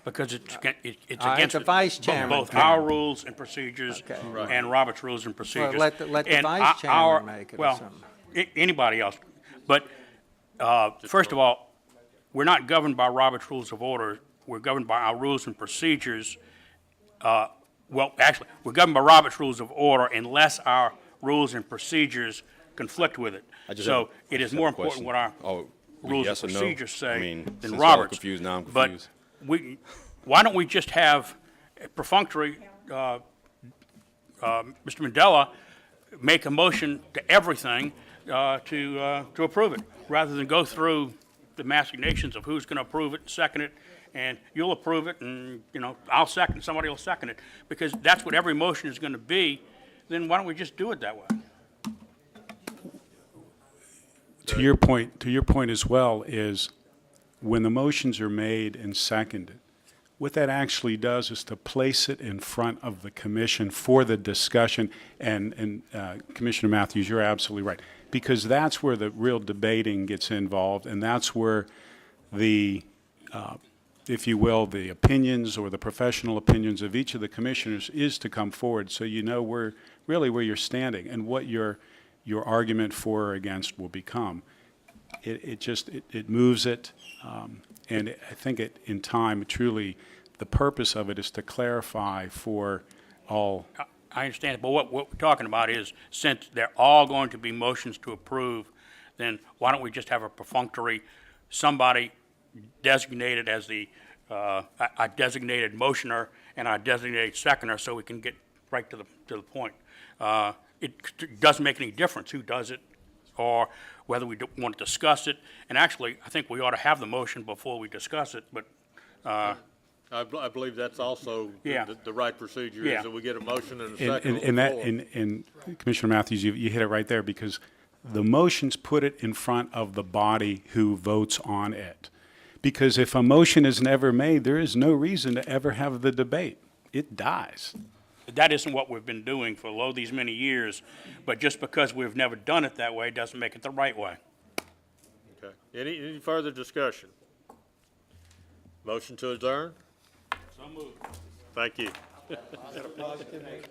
Because it's All right, against the vice both chairman can. our rules and procedures Okay. and Robert's rules and procedures. let the And vice our- chairman make it or well, something. anybody else. But first of all, we're not governed by Robert's Rules of Order. We're governed by our rules and procedures. Well, actually, we're governed by Robert's Rules of Order unless our rules and procedures conflict with it. So it is more important what our rules and yes or no? procedures say I mean, than since y'all Robert's. confused, now I'm But confused. why don't we just have a perfunctory, Mr. Mandela make a motion to everything to approve it, rather than go through the machinations of who's going to approve it, second it, and you'll approve it, and, you know, I'll second, somebody will second it, because that's what every motion is going to be. Then why don't we just do it that way? To your point as well is, when the motions are made and seconded, what that actually does is to place it in front of the commission for the discussion, and Commissioner Matthews, you're absolutely right, because that's where the real debating gets involved, and that's where the, if you will, the opinions or the professional opinions of each of the commissioners is to come forward, so you know where you're standing and what your argument for or against will become. It moves it, and I think in time, truly, the purpose of it is to clarify for all. I understand, but what we're talking about is, since they're all going to be motions to approve, then why don't we just have a perfunctory, somebody designated as the, a designated motioner and a designated seconder, so we can get right to the point. It doesn't make any difference who does it, or whether we want to discuss it. And actually, I think we ought to have the motion before we discuss it, but, I believe that's also Yeah. the right procedure, Yeah. is that we get a motion and a second on the And that, floor. and Commissioner Matthews, you hit it right there, because the motions put it in front of the body who votes on it. Because if a motion is never made, there is no reason to ever have the debate. It dies. that isn't what we've been doing for these many years. But just because we've never done it that way doesn't make it the right way. Okay. Any further discussion? Motion to adjourn? So moved. Thank you. Is that a positive motion?